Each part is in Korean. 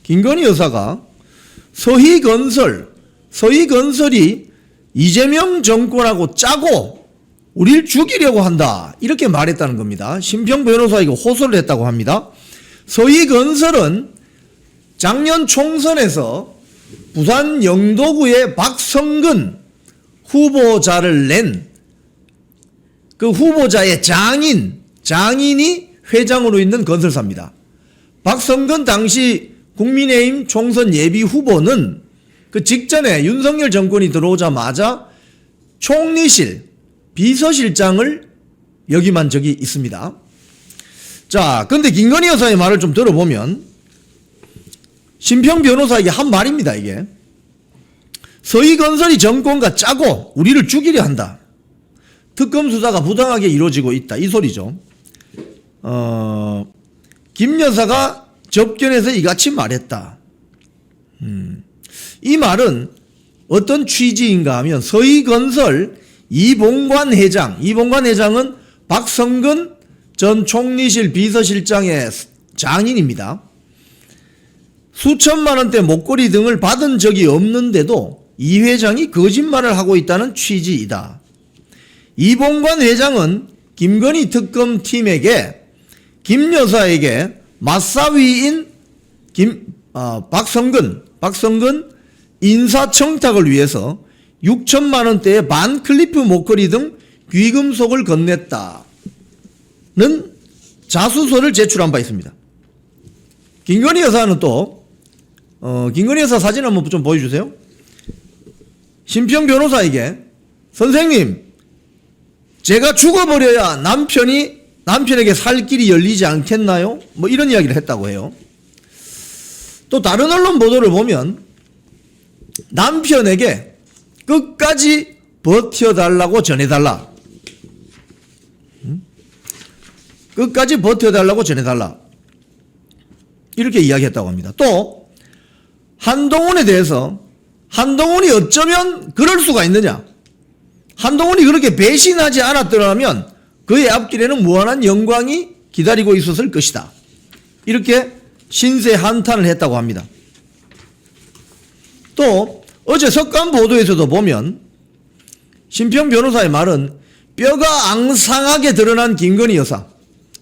김건희 여사가 서희건설이 이재명 정권하고 짜고 우리를 죽이려고 한다 이렇게 말했다는 겁니다. 심평 변호사에게 호소를 했다고 합니다. 서희건설은 작년 총선에서 부산 영도구의 박성근 후보자를 낸 그 후보자의 장인이 회장으로 있는 건설사입니다. 박성근 당시 국민의힘 총선 예비 후보는 그 직전에 윤석열 정권이 들어오자마자 총리실 비서실장을 역임한 적이 있습니다. 자, 근데 김건희 여사의 말을 좀 들어보면 심평 변호사에게 한 말입니다. 이게 서희건설이 정권과 짜고 우리를 죽이려 한다. 특검 수사가 부당하게 이루어지고 있다. 이 소리죠. 김 여사가 접견에서 이같이 말했다. 이 말은 어떤 취지인가 하면 서희건설 이봉관 회장은 박성근 전 총리실 비서실장의 장인입니다. 수천만 원대 목걸이 등을 받은 적이 없는데도 이 회장이 거짓말을 하고 있다는 취지이다. 이봉관 회장은 김건희 특검팀에게 김 여사에게 맞사위인 박성근 인사청탁을 위해서 6천만 원대의 반클리프 목걸이 등 귀금속을 건넸다는 자수서를 제출한 바 있습니다. 김건희 여사는 또 김건희 여사 사진 한번 좀 보여주세요. 심평 변호사에게 선생님 제가 죽어버려야 남편에게 살 길이 열리지 않겠나요? 뭐 이런 이야기를 했다고 해요. 또 다른 언론 보도를 보면 남편에게 끝까지 버텨달라고 전해달라. 끝까지 버텨달라고 전해달라. 이렇게 이야기했다고 합니다. 또 한동훈에 대해서 한동훈이 어쩌면 그럴 수가 있느냐. 한동훈이 그렇게 배신하지 않았더라면 그의 앞길에는 무한한 영광이 기다리고 있었을 것이다. 이렇게 신세 한탄을 했다고 합니다. 또 어제 석간 보도에서도 보면 심평 변호사의 말은 뼈가 앙상하게 드러난 김건희 여사.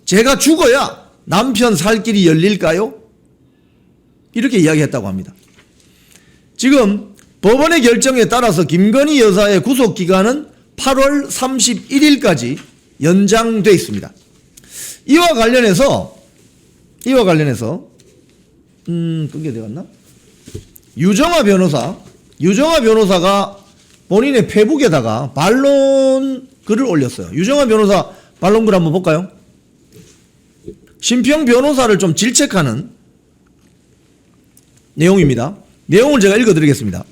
제가 죽어야 남편 살 길이 열릴까요? 이렇게 이야기했다고 합니다. 지금 법원의 결정에 따라서 김건희 여사의 구속기간은 8월 31일까지 연장돼 있습니다. 이와 관련해서 그게 되었나? 유정아 변호사가 본인의 페북에다가 반론 글을 올렸어요. 유정아 변호사 반론 글 한번 볼까요? 심평 변호사를 좀 질책하는 내용입니다. 내용을 제가 읽어드리겠습니다.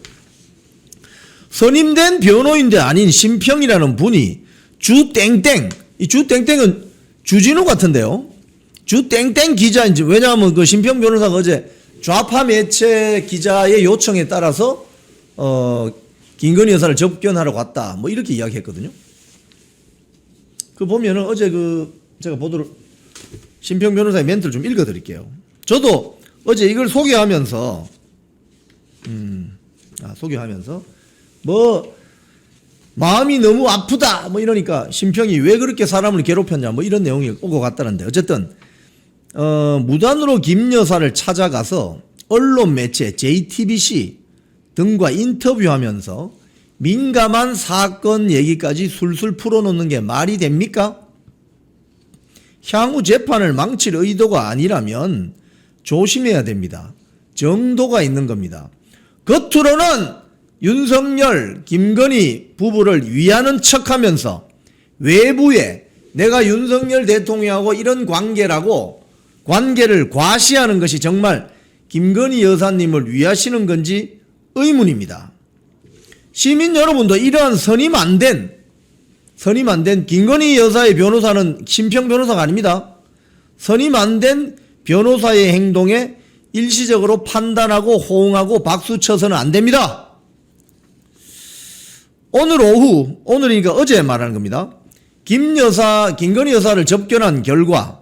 선임된 변호인대 아닌 심평이라는 분이 주땡땡, 이 주땡땡은 주진우 같은데요. 주땡땡 기자인지, 왜냐하면 그 심평 변호사가 어제 좌파 매체 기자의 요청에 따라서 김건희 여사를 접견하러 갔다 뭐 이렇게 이야기했거든요. 그 보면은 어제 제가 보도를 심평 변호사의 멘트를 좀 읽어드릴게요. 저도 어제 이걸 소개하면서 뭐 마음이 너무 아프다 뭐 이러니까 심평이 왜 그렇게 사람을 괴롭혔냐 뭐 이런 내용이 오고 갔다는데, 어쨌든 무단으로 김 여사를 찾아가서 언론 매체 JTBC 등과 인터뷰하면서 민감한 사건 얘기까지 술술 풀어놓는 게 말이 됩니까? 향후 재판을 망칠 의도가 아니라면 조심해야 됩니다. 정도가 있는 겁니다. 겉으로는 윤석열, 김건희 부부를 위하는 척하면서 외부에 내가 윤석열 대통령하고 이런 관계를 과시하는 것이 정말 김건희 여사님을 위하시는 건지 의문입니다. 시민 여러분도 이러한 선임 안 된 김건희 여사의 변호사는 심평 변호사가 아닙니다. 선임 안 된 변호사의 행동에 일시적으로 판단하고 호응하고 박수 쳐서는 안 됩니다. 오늘이니까 어제 말하는 겁니다. 김건희 여사를 접견한 결과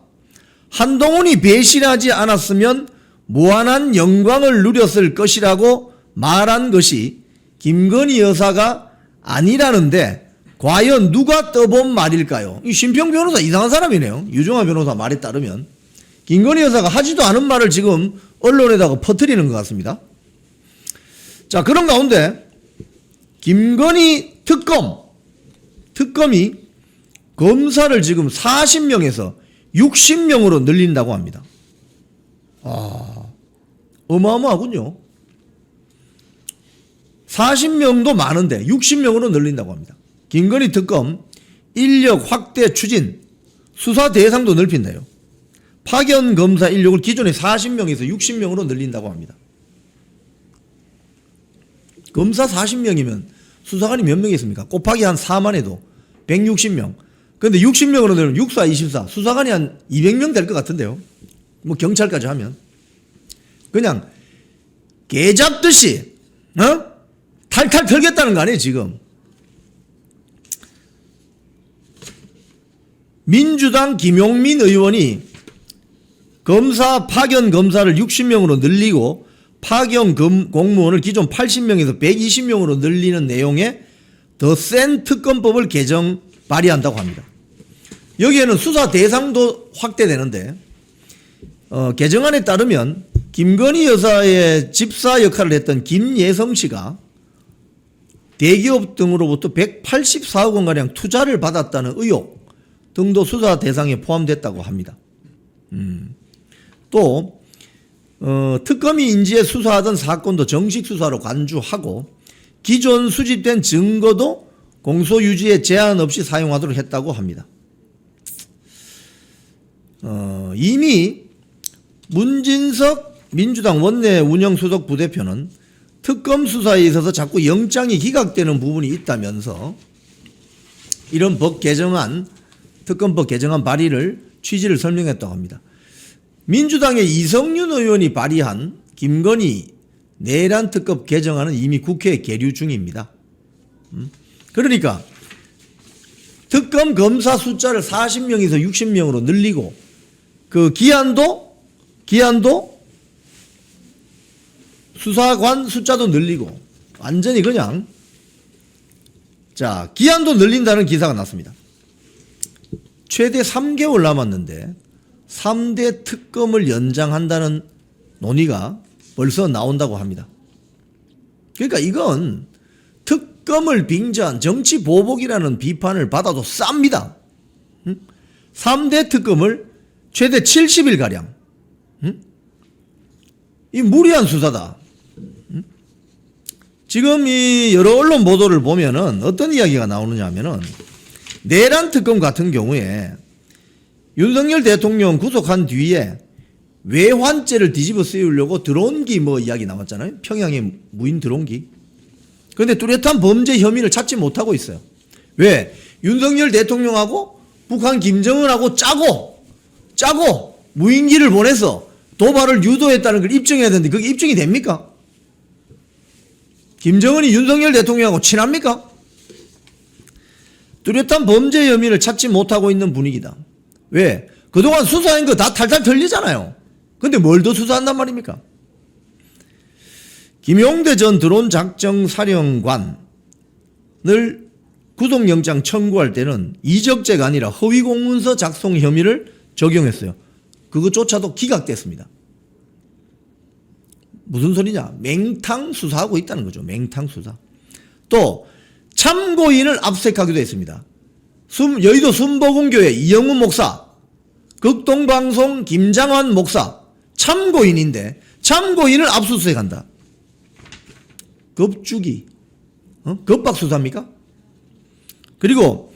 한동훈이 배신하지 않았으면 무한한 영광을 누렸을 것이라고 말한 것이 김건희 여사가 아니라는데 과연 누가 떠본 말일까요? 이 심평 변호사 이상한 사람이네요. 유정화 변호사 말에 따르면 김건희 여사가 하지도 않은 말을 지금 언론에다가 퍼뜨리는 것 같습니다. 자, 그런 가운데 김건희 특검이 검사를 지금 40명에서 60명으로 늘린다고 합니다. 어마어마하군요. 40명도 많은데 60명으로 늘린다고 합니다. 김건희 특검 인력 확대 추진, 수사 대상도 넓힌대요. 파견 검사 인력을 기존의 40명에서 60명으로 늘린다고 합니다. 검사 40명이면 수사관이 몇 명 있습니까? 곱하기 한 4만 해도 160명. 그런데 60명으로 늘면 64, 24. 수사관이 한 200명 될 것 같은데요. 뭐 경찰까지 하면. 그냥 개 잡듯이 탈탈 털겠다는 거 아니에요 지금. 민주당 김용민 의원이 검사 파견 검사를 60명으로 늘리고 파견 공무원을 기존 80명에서 120명으로 늘리는 내용의 더 센 특검법을 개정 발의한다고 합니다. 여기에는 수사 대상도 확대되는데 개정안에 따르면 김건희 여사의 집사 역할을 했던 김예성 씨가 대기업 등으로부터 184억 원가량 투자를 받았다는 의혹 등도 수사 대상에 포함됐다고 합니다. 또 특검이 인지해 수사하던 사건도 정식 수사로 간주하고 기존 수집된 증거도 공소 유지에 제한 없이 사용하도록 했다고 합니다. 이미 문진석 민주당 원내 운영수석 부대표는 특검 수사에 있어서 자꾸 영장이 기각되는 부분이 있다면서 이런 특검법 개정안 발의를 취지를 설명했다고 합니다. 민주당의 이성윤 의원이 발의한 김건희 내란 특검 개정안은 이미 국회에 계류 중입니다. 그러니까 특검 검사 숫자를 40명에서 60명으로 늘리고 그 기한도 수사관 숫자도 늘리고 완전히 그냥 자 기한도 늘린다는 기사가 났습니다. 최대 3개월 남았는데 3대 특검을 연장한다는 논의가 벌써 나온다고 합니다. 그러니까 이건 특검을 빙자한 정치 보복이라는 비판을 받아도 쌉니다. 3대 특검을 최대 70일가량. 이 무리한 수사다. 지금 이 여러 언론 보도를 보면은 어떤 이야기가 나오느냐 하면은 내란 특검 같은 경우에 윤석열 대통령 구속한 뒤에 외환죄를 뒤집어 쓰려고 드론기 이야기 나왔잖아요. 평양에 무인 드론기. 그런데 뚜렷한 범죄 혐의를 찾지 못하고 있어요. 왜? 윤석열 대통령하고 북한 김정은하고 짜고 무인기를 보내서 도발을 유도했다는 걸 입증해야 되는데 그게 입증이 됩니까? 김정은이 윤석열 대통령하고 친합니까? 뚜렷한 범죄 혐의를 찾지 못하고 있는 분위기다. 왜? 그동안 수사한 거 다 탈탈 털리잖아요. 근데 뭘 더 수사한단 말입니까? 김용대 전 드론 작전 사령관을 구속영장 청구할 때는 이적죄가 아니라 허위공문서 작성 혐의를 적용했어요. 그것조차도 기각됐습니다. 무슨 소리냐? 맹탕 수사하고 있다는 거죠. 맹탕 수사. 또 참고인을 압수하기도 했습니다. 여의도 순복음교회 이영훈 목사, 극동방송 김장환 목사 참고인인데 참고인을 압수수색한다. 겁주기, 겁박수사입니까? 그리고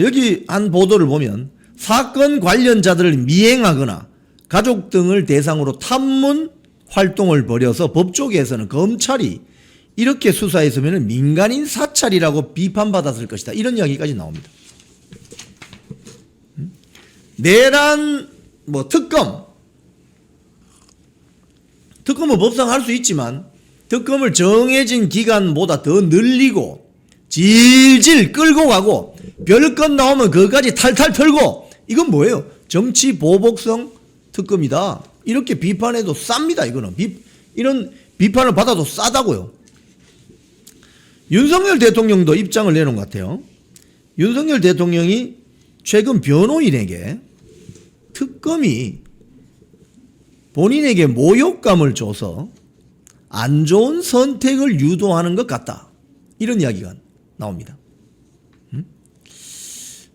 여기 한 보도를 보면 사건 관련자들을 미행하거나 가족 등을 대상으로 탐문 활동을 벌여서 법조계에서는 검찰이 이렇게 수사했으면 민간인 사찰이라고 비판받았을 것이다. 이런 이야기까지 나옵니다. 내란 특검은 법상 할 수 있지만 특검을 정해진 기간보다 더 늘리고 질질 끌고 가고 별건 나오면 그것까지 탈탈 털고 이건 뭐예요? 정치 보복성 특검이다. 이렇게 비판해도 쌉니다. 이거는 이런 비판을 받아도 싸다고요. 윤석열 대통령도 입장을 내놓은 것 같아요. 윤석열 대통령이 최근 변호인에게 특검이 본인에게 모욕감을 줘서 안 좋은 선택을 유도하는 것 같다. 이런 이야기가 나옵니다.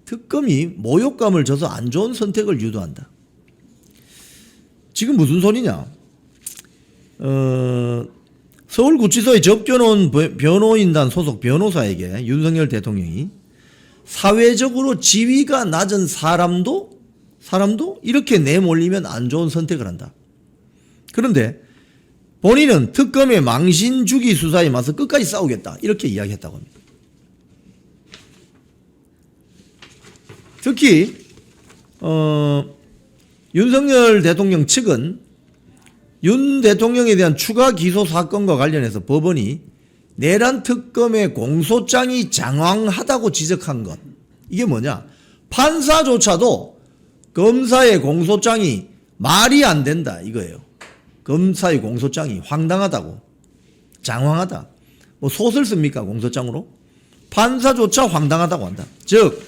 특검이 모욕감을 줘서 안 좋은 선택을 유도한다. 지금 무슨 소리냐? 서울구치소에 접견온 변호인단 소속 변호사에게 윤석열 대통령이 사회적으로 지위가 낮은 사람도 이렇게 내몰리면 안 좋은 선택을 한다. 그런데 본인은 특검의 망신 주기 수사에 맞서 끝까지 싸우겠다. 이렇게 이야기했다고 합니다. 특히 윤석열 대통령 측은 윤 대통령에 대한 추가 기소 사건과 관련해서 법원이 내란 특검의 공소장이 장황하다고 지적한 것. 이게 뭐냐? 판사조차도 검사의 공소장이 말이 안 된다 이거예요. 검사의 공소장이 황당하다고. 장황하다. 뭐 소설 씁니까 공소장으로? 판사조차 황당하다고 한다. 즉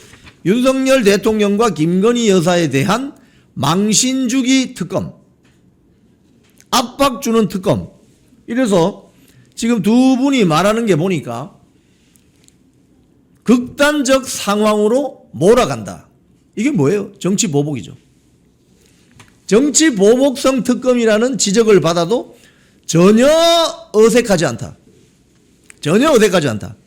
윤석열 대통령과 김건희 여사에 대한 망신주기 특검, 압박 주는 특검. 이래서 지금 두 분이 말하는 게 보니까 극단적 상황으로 몰아간다. 이게 뭐예요? 정치 보복이죠. 정치 보복성 특검이라는 지적을 받아도 전혀 어색하지 않다. 전혀 어색하지 않다.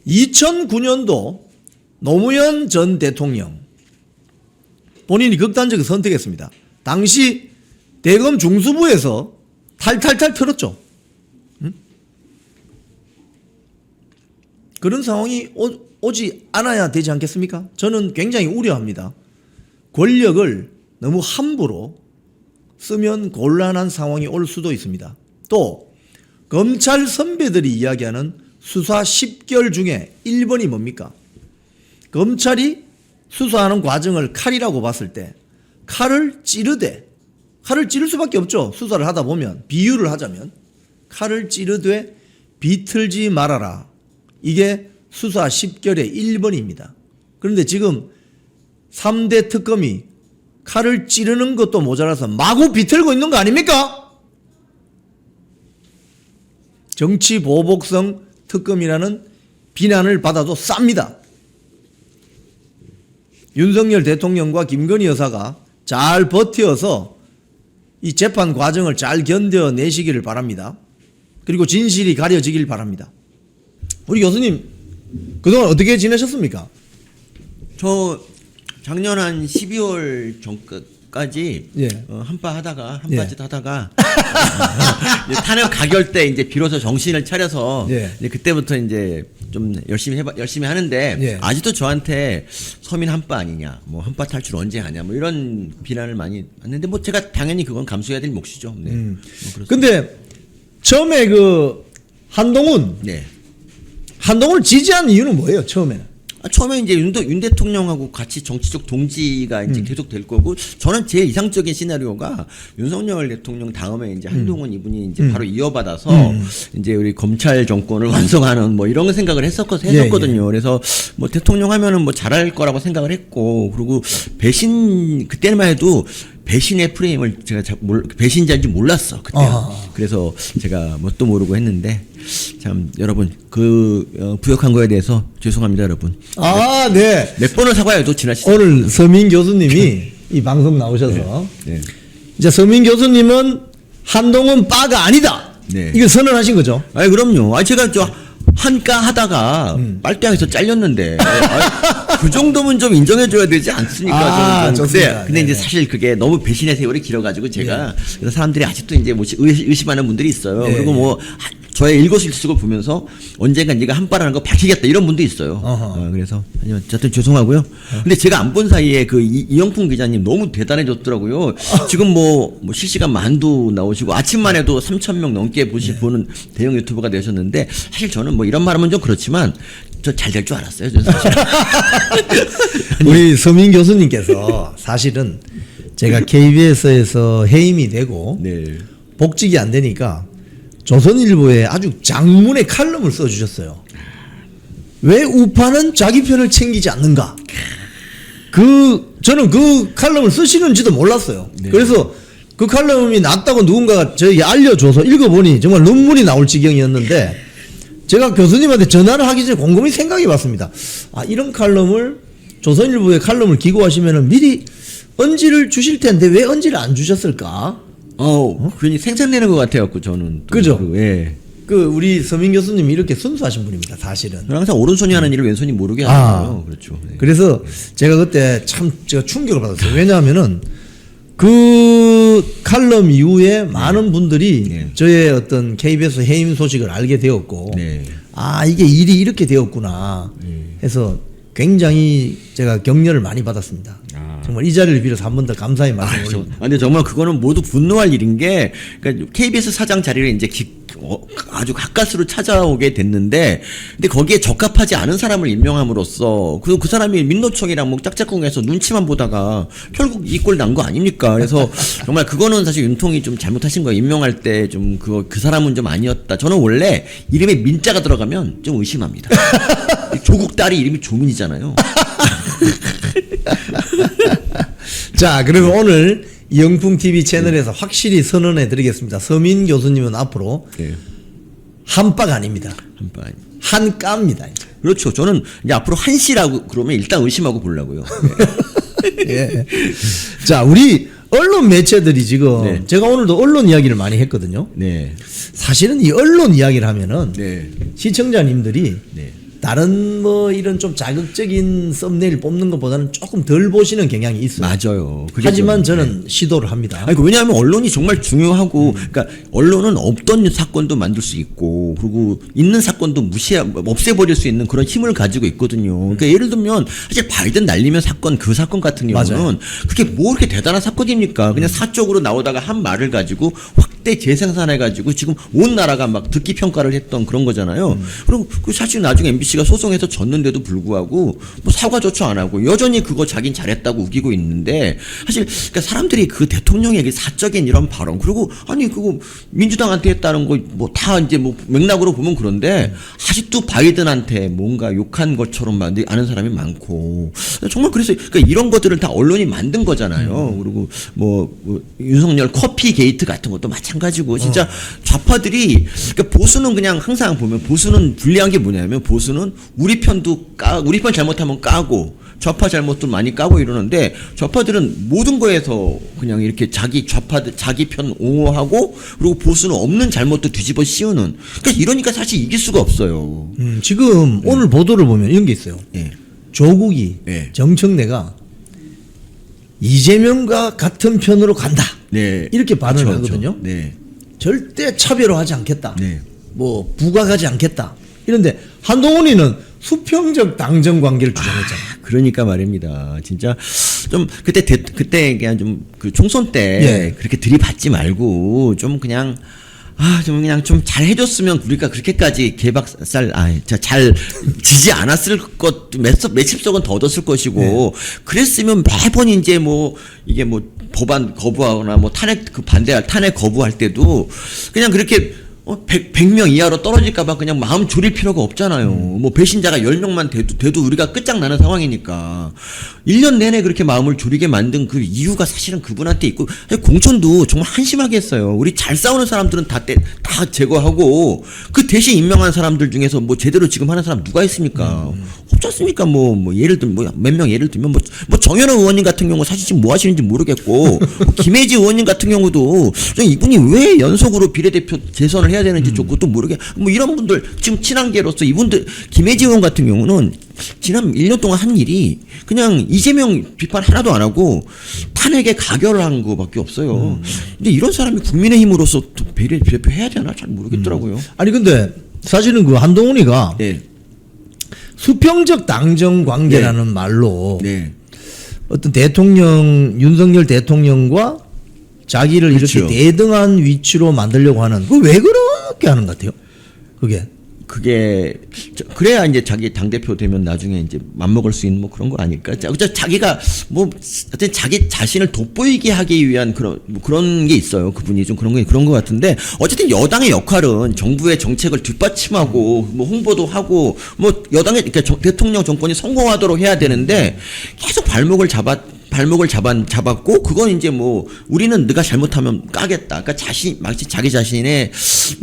(2009년도) 노무현 전 대통령 본인이 극단적으로 선택했습니다. 당시 대검 중수부에서 탈탈탈 털었죠. 그런 상황이 오지 않아야 되지 않겠습니까? 저는 굉장히 우려합니다. 권력을 너무 함부로 쓰면 곤란한 상황이 올 수도 있습니다. 또 검찰 선배들이 이야기하는 수사 10결 중에 1번이 뭡니까? 검찰이 수사하는 과정을 칼이라고 봤을 때 칼을 찌르되, 칼을 찌를 수밖에 없죠. 수사를 하다 보면. 비유를 하자면 칼을 찌르되 비틀지 말아라. 이게 수사 10결의 1번입니다. 그런데 지금 3대 특검이 칼을 찌르는 것도 모자라서 마구 비틀고 있는 거 아닙니까? 정치 보복성 특검이라는 비난을 받아도 쌉니다. 윤석열 대통령과 김건희 여사가 잘 버텨서 이 재판 과정을 잘 견뎌내시기를 바랍니다. 그리고 진실이 가려지길 바랍니다. 우리 교수님 그동안 어떻게 지내셨습니까? 저 작년 한 12월 전까지 예. 한바 하다가 한바짓 하다가 탄핵 가결 때 이제 비로소 정신을 차려서 예. 이제 그때부터 이제 좀 열심히 하는데 예. 아직도 저한테 서민 한바 아니냐, 뭐 한바 탈출 언제 하냐, 뭐 이런 비난을 많이 받는데 뭐 제가 당연히 그건 감수해야 될 몫이죠. 네. 뭐 근데 처음에 그 한동훈을 네. 지지한 이유는 뭐예요? 처음에는? 처음에 이제 윤 대통령하고 같이 정치적 동지가 이제 계속 될 거고, 저는 제일 이상적인 시나리오가 윤석열 대통령 다음에 이제 한동훈 이분이 이제 바로 이어받아서 이제 우리 검찰 정권을 완성하는 뭐 이런 생각을 했었거든요. 예. 그래서 뭐 대통령 하면은 뭐 잘할 거라고 생각을 했고, 그리고 그때만 해도 배신의 프레임을 제가 배신자인지 몰랐어 그때. 그래서 제가 뭣도 모르고 했는데 참 여러분 부역한 거에 대해서 죄송합니다 여러분. 네. 몇 번을 사과해도 지나치죠. 오늘 서민 교수님이 이 방송 나오셔서 네. 이제 서민 교수님은 한동훈 빠가 아니다. 네. 이거 선언하신 거죠? 아니 그럼요. 제가 한가 하다가 빨대항에서 잘렸는데 그 정도면 좀 인정해줘야 되지 않습니까? 좋습니다. 근데 이제 사실 그게 너무 배신의 세월이 길어가지고 제가 그래서 사람들이 아직도 이제 뭐 의심하는 분들이 있어요. 네. 그리고 뭐 저의 일거수일투족을 보면서 언젠가 네가 한바라는 거 밝히겠다 이런 분도 있어요. 그래서 어쨌든 죄송하고요. 근데 제가 안 본 사이에 그 이영풍 기자님 너무 대단해졌더라고요. 지금 뭐 실시간 만두 나오시고 아침만 해도 3,000명 넘게 보는 대형 유튜버가 되셨는데, 사실 저는 뭐 이런 말하면 좀 그렇지만 저 잘 될 줄 알았어요. 저는 사실. 우리 서민 교수님께서 사실은 제가 KBS에서 해임이 되고 네. 복직이 안 되니까 조선일보에 아주 장문의 칼럼을 써주셨어요. 왜 우파는 자기 편을 챙기지 않는가? 저는 그 칼럼을 쓰시는지도 몰랐어요. 네. 그래서 그 칼럼이 났다고 누군가가 저에게 알려줘서 읽어보니 정말 눈물이 나올 지경이었는데 제가 교수님한테 전화를 하기 전에 곰곰이 생각해 봤습니다. 아, 이런 칼럼을 조선일보에 칼럼을 기고하시면은 미리 언지를 주실 텐데 왜 언지를 안 주셨을까? 괜히 생산되는 것 같아요. 저는. 그죠? 예. 우리 서민 교수님이 이렇게 순수하신 분입니다, 사실은. 항상 오른손이 하는 일을 왼손이 모르게 하잖아요. 그렇죠. 네. 그래서 제가 그때 참 제가 충격을 받았어요. 왜냐하면은 그 칼럼 이후에 많은 분들이 네. 저의 어떤 KBS 해임 소식을 알게 되었고, 네. 아, 이게 일이 이렇게 되었구나 해서 굉장히 제가 격려를 많이 받았습니다. 정말 이 자리를 빌어서 한 번 더 감사의 말씀을 올립니다. 근데 정말 그거는 모두 분노할 일인 게, 그러니까 KBS 사장 자리를 이제 아주 가까스로 찾아오게 됐는데, 근데 거기에 적합하지 않은 사람을 임명함으로써, 그리고 그 사람이 민노총이랑 뭐 짝짝꿍해서 눈치만 보다가 결국 이 꼴 난 거 아닙니까? 그래서 정말 그거는 사실 윤통이 좀 잘못하신 거예요. 임명할 때 좀 그 사람은 좀 아니었다. 저는 원래 이름에 민자가 들어가면 좀 의심합니다. 조국 딸이 이름이 조민이잖아요. 자, 그러면 오늘 영풍TV 채널에서 확실히 선언해 드리겠습니다. 서민 교수님은 앞으로 네. 한빠가 아닙니다. 한번. 한까입니다. 그렇죠. 저는 이제 앞으로 한씨라고 그러면 일단 의심하고 보려고요. 네. 예. 자, 우리 언론 매체들이 지금 네. 제가 오늘도 언론 이야기를 많이 했거든요. 네. 사실은 이 언론 이야기를 하면은 네. 시청자님들이 네. 다른 뭐 이런 좀 자극적인 썸네일 뽑는 것보다는 조금 덜 보시는 경향이 있어요. 맞아요. 하지만 저는 시도를 합니다. 아니, 왜냐하면 언론이 정말 중요하고, 그러니까 언론은 없던 사건도 만들 수 있고, 그리고 있는 사건도 없애버릴 수 있는 그런 힘을 가지고 있거든요. 그러니까 예를 들면 사실 바이든 날리면 사건, 그 사건 같은 경우는 맞아요. 그게 뭐 이렇게 대단한 사건입니까? 그냥 사적으로 나오다가 한 말을 가지고 확대 재생산해가지고 지금 온 나라가 막 듣기 평가를 했던 그런 거잖아요. 그리고 그 사실 나중에 MBC가 소송해서 졌는데도 불구하고 뭐 사과조차 안 하고 여전히 그거 자긴 잘했다고 우기고 있는데, 사실 그러니까 사람들이 그 대통령에게 사적인 이런 발언, 그리고 아니 그거 민주당한테 했다는 거 뭐 다 이제 뭐 맥락으로 보면 그런데 아직도 바이든한테 뭔가 욕한 것처럼 아는 사람이 많고, 정말 그래서 그러니까 이런 것들을 다 언론이 만든 거잖아요. 그리고 뭐 윤석열 커피 게이트 같은 것도 마찬가지고, 진짜 좌파들이, 그러니까 보수는 그냥 항상 보면 보수는 불리한 게 뭐냐면, 보수는 우리 편 잘못하면 까고 좌파 잘못도 많이 까고 이러는데, 좌파들은 모든 거에서 그냥 이렇게 자기 편 옹호하고, 그리고 보수는 없는 잘못도 뒤집어 씌우는, 그러니까 이러니까 사실 이길 수가 없어요. 지금 오늘 보도를 보면 이런 게 있어요. 예. 조국이 네. 정청래가 이재명과 같은 편으로 간다. 네. 이렇게 발언을 그렇죠, 하거든요. 그렇죠. 네. 절대 차별화하지 않겠다. 네. 뭐 부각하지 않겠다. 이런데 한동훈이는 수평적 당정 관계를 주장했잖아요. 그러니까 말입니다. 진짜 좀 그때 그냥 좀 그 총선 때 예. 그렇게 들이받지 말고 좀 그냥 좀 그냥 좀 잘 해줬으면 우리가 그렇게까지 개박살 잘 지지 않았을 것, 몇십 석은 더 얻었을 것이고, 그랬으면 매번 이제 뭐 이게 뭐 법안 거부하거나 뭐 탄핵 거부할 때도 그냥 그렇게 100명 이하로 떨어질까봐 그냥 마음 졸일 필요가 없잖아요. 뭐 배신자가 10명만 돼도 우리가 끝장나는 상황이니까. 1년 내내 그렇게 마음을 졸이게 만든 그 이유가 사실은 그분한테 있고, 공천도 정말 한심하게 했어요. 우리 잘 싸우는 사람들은 다 제거하고, 그 대신 임명한 사람들 중에서 뭐 제대로 지금 하는 사람 누가 있습니까? 없지 않습니까? 예를 들면 몇 명 예를 들면 뭐 정현호 의원님 같은 경우 사실 지금 뭐 하시는지 모르겠고, 김혜지 의원님 같은 경우도 이분이 왜 연속으로 비례대표 재선을 해야 되는지 그것도 모르게, 뭐 이런 분들 지금 친한계로서 이분들, 김혜지 의원 같은 경우는 지난 1년 동안 한 일이 그냥 이재명 비판 하나도 안 하고 탄핵에 가결을 한 거밖에 없어요. 근데 이런 사람이 국민의힘으로서 비례대표 해야 되나 잘 모르겠더라고요. 아니 근데 사실은 그 한동훈이가 네. 수평적 당정 관계라는 말로 네. 어떤 윤석열 대통령과 자기를 그렇죠. 이렇게 대등한 위치로 만들려고 하는, 그 왜 그렇게 하는 것 같아요? 그게 그게 그래야 이제 자기 당 대표 되면 나중에 이제 맘먹을 수 있는 뭐 그런 거 아닐까? 자기가 뭐 어쨌든 자기 자신을 돋보이게 하기 위한 그런 뭐 그런 게 있어요. 그분이 좀 그런 거 같은데 어쨌든 여당의 역할은 정부의 정책을 뒷받침하고 뭐 홍보도 하고 뭐 여당의 그러니까 대통령 정권이 성공하도록 해야 되는데 계속 발목을 잡았고 그건 이제 뭐 우리는 네가 잘못하면 까겠다. 그러니까 마치 자기 자신의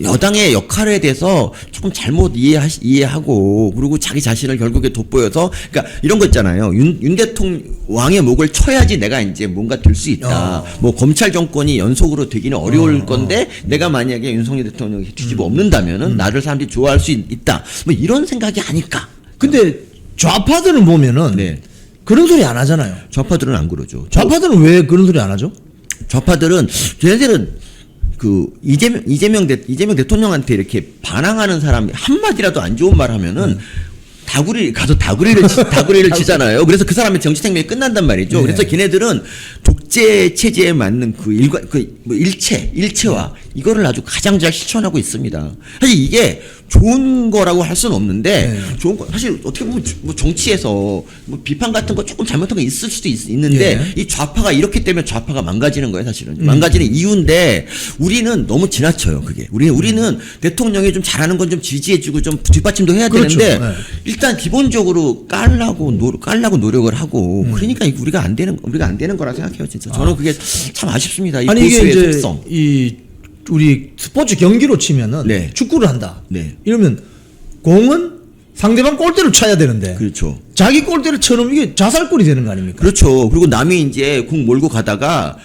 여당의 역할에 대해서 조금 잘못 이해하고 그리고 자기 자신을 결국에 돋보여서 그러니까 이런 거 있잖아요. 윤 대통령 왕의 목을 쳐야지 내가 이제 뭔가 될 수 있다. 뭐 검찰 정권이 연속으로 되기는 어려울 건데 내가 만약에 윤석열 대통령이 뒤집어 엎는다면은 나를 사람들이 좋아할 수 있다. 뭐 이런 생각이 아닐까. 근데 좌파들은 보면은 네. 그런 소리 안 하잖아요. 좌파들은 안 그러죠. 좌파들은 왜 그런 소리 안 하죠? 좌파들은 걔네들은 그 이재명 대통령한테 이렇게 반항하는 사람이 한마디라도 안 좋은 말 하면은 다구리를 치잖아요. 그래서 그 사람의 정치 생명이 끝난단 말이죠. 네. 그래서 걔네들은 독재 체제에 맞는 뭐 일체화 이거를 아주 가장 잘 실천하고 있습니다. 사실 이게 좋은 거라고 할 수는 없는데 네. 좋은 거 사실 어떻게 보면 뭐 정치에서 뭐 비판 같은 거 조금 잘못한 거 있을 수도 있는데 네. 이 좌파가 이렇기 때문에 좌파가 망가지는 거예요, 사실은. 망가지는 이유인데 우리는 너무 지나쳐요, 그게. 우리는 대통령이 좀 잘하는 건 좀 지지해주고 좀 뒷받침도 해야 그렇죠. 되는데 네. 일단 기본적으로 깔라고 노력을 하고 그러니까 우리가 안 되는 거라 생각해요, 진짜. 저는 그게 참 아쉽습니다. 이 아니 이게 보수의 이제 속성. 이 우리 스포츠 경기로 치면은 네. 축구를 한다. 네. 이러면 공은 상대방 골대를 차야 되는데 그렇죠. 자기 골대를 쳐놓으면 이게 자살골이 되는 거 아닙니까? 그렇죠. 그리고 남이 이제 공 몰고 가다가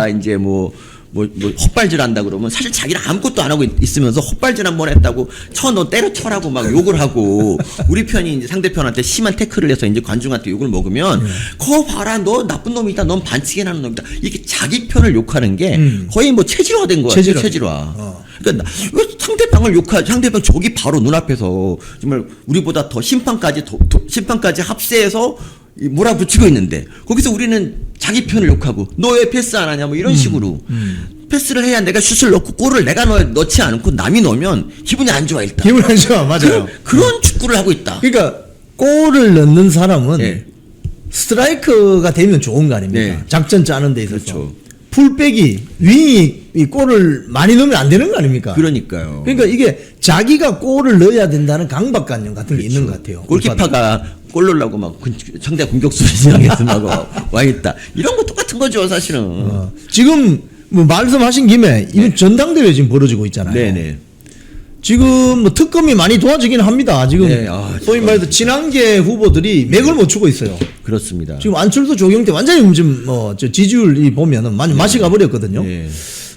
이제 뭐 헛발질 한다 그러면 사실 자기는 아무것도 안 하고 있으면서 헛발질 한 번 했다고 너 때려쳐라고 막 욕을 하고 우리 편이 이제 상대편한테 심한 태클을 해서 이제 관중한테 욕을 먹으면 거 봐라 너 나쁜 놈이다 넌 반칙에 나는 놈이다 이게 자기 편을 욕하는 게 거의 뭐 체질화된 거 같아요. 체질화. 그러니까 왜 상대방 저기 바로 눈앞에서 정말 우리보다 더 심판까지 합세해서 몰아붙이고 있는데 거기서 우리는 자기 편을 욕하고 너 왜 패스 안 하냐 뭐 이런 식으로 패스를 해야 내가 슛을 넣고 골을 내가 넣지 않고 남이 넣으면 기분이 안 좋아 일단. 기분 안 좋아. 맞아요. 그런 축구를 하고 있다. 그러니까 골을 넣는 사람은 네. 스트라이커가 되면 좋은 거 아닙니까? 네. 작전 짜는 데 있어서. 그렇죠. 풀백이 윙이 이 골을 많이 넣으면 안 되는 거 아닙니까? 그러니까요. 그러니까 이게 자기가 골을 넣어야 된다는 강박관념 같은 게 있는 것 같아요. 골키퍼가 골 넣으려고 막 상대 공격수 지상에서 막 와 있다. 이런 거 똑같은 거죠, 사실은. 지금 뭐 말씀하신 김에 이건 전당대회 지금 벌어지고 있잖아요. 네네. 지금 뭐 특검이 많이 도와주긴 합니다. 지금 네, 소위 말해서 친한계 후보들이 맥을 못 추고 있어요. 그렇습니다. 지금 안철수 조경태 완전히 지금 저 지지율이 보면은 맛이 가버렸거든요. 네.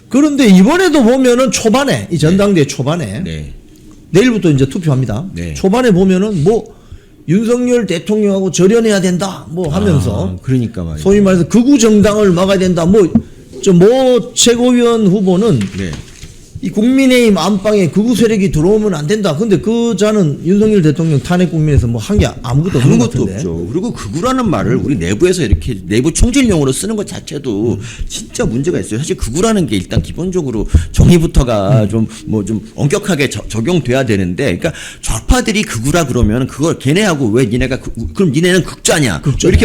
그런데 이번에도 보면은 초반에 이 전당대회 초반에 네. 내일부터 이제 투표합니다. 네. 초반에 보면은 뭐 윤석열 대통령하고 절연해야 된다 뭐 하면서 그러니까 말이에요. 소위 말해서 극우 정당을 막아야 된다. 뭐 최고위원 후보는 네. 이 국민의힘 안방에 극우 세력이 들어오면 안 된다. 근데 그 자는 윤석열 대통령 탄핵 국면에서 뭐 한 게 아무것도 없는 것 아무것도 같은데. 없죠. 그리고 극우라는 말을 우리 내부에서 이렇게 내부 총질용으로 쓰는 것 자체도 진짜 문제가 있어요. 사실 극우라는 게 일단 기본적으로 정의부터가 좀 엄격하게 적용돼야 되는데, 그러니까 좌파들이 극우라 그러면 그걸 걔네하고 왜 니네가 그럼 니네는 극좌냐? 이렇게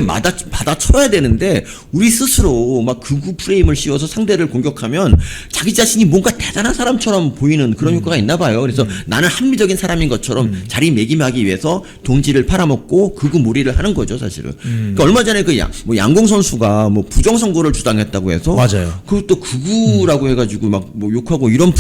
받아쳐야 되는데 우리 스스로 막 극우 프레임을 씌워서 상대를 공격하면 자기 자신이 뭔가 대단한 사람처럼 보이는 그런 효과가 있나 봐요. 그래서 나는 합리적인 사람인 것처럼 자리매김하기 위해서 동지를 팔아먹고 극우 몰이를 하는 거죠, 사실은. 그러니까 얼마 전에 양궁 선수가 뭐 부정선거를 주장했다고 해서 맞아요. 그것도 극우라고 해가지고 막 뭐 욕하고 이런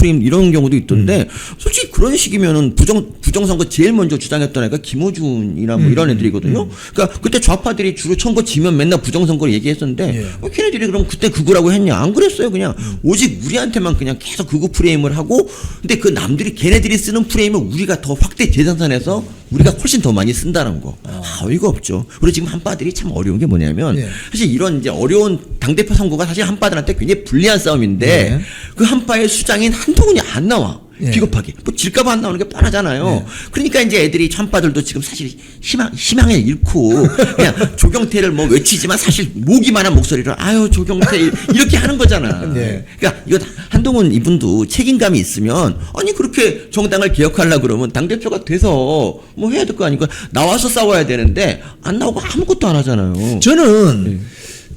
경우도 있던데 솔직히 그런 식이면은 부정선거 제일 먼저 주장했던 애가 김어준이나 뭐 이런 애들이거든요. 그러니까 그때 좌파들이 주로 선거 지면 맨날 부정선거를 얘기했었는데 걔네들이 그럼 그때 극우라고 했냐? 안 그랬어요. 그냥 오직 우리한테만 그냥 계속 극우 프레임을 하고, 근데 그 걔네들이 쓰는 프레임을 우리가 더 확대 재생산해서 우리가 훨씬 더 많이 쓴다는 거. 어이가 없죠. 그리고 지금 한파들이 참 어려운 게 뭐냐면 사실 이런 이제 어려운 당대표 선거가 사실 한파들한테 굉장히 불리한 싸움인데 그 한파의 수장인 한동훈이 안 나와. 예. 비겁하게. 뭐 질까봐 안 나오는 게 뻔하잖아요. 그러니까 이제 애들이 참빠들도 지금 사실 희망을 잃고 그냥 조경태를 뭐 외치지만 사실 모기만한 목소리로 아유 조경태 이렇게 하는 거잖아. 네. 그러니까 이거 한동훈 이분도 책임감이 있으면 아니 그렇게 정당을 개혁하려고 그러면 당대표가 돼서 뭐 해야 될 거 아니까 나와서 싸워야 되는데 안 나오고 아무것도 안 하잖아요. 저는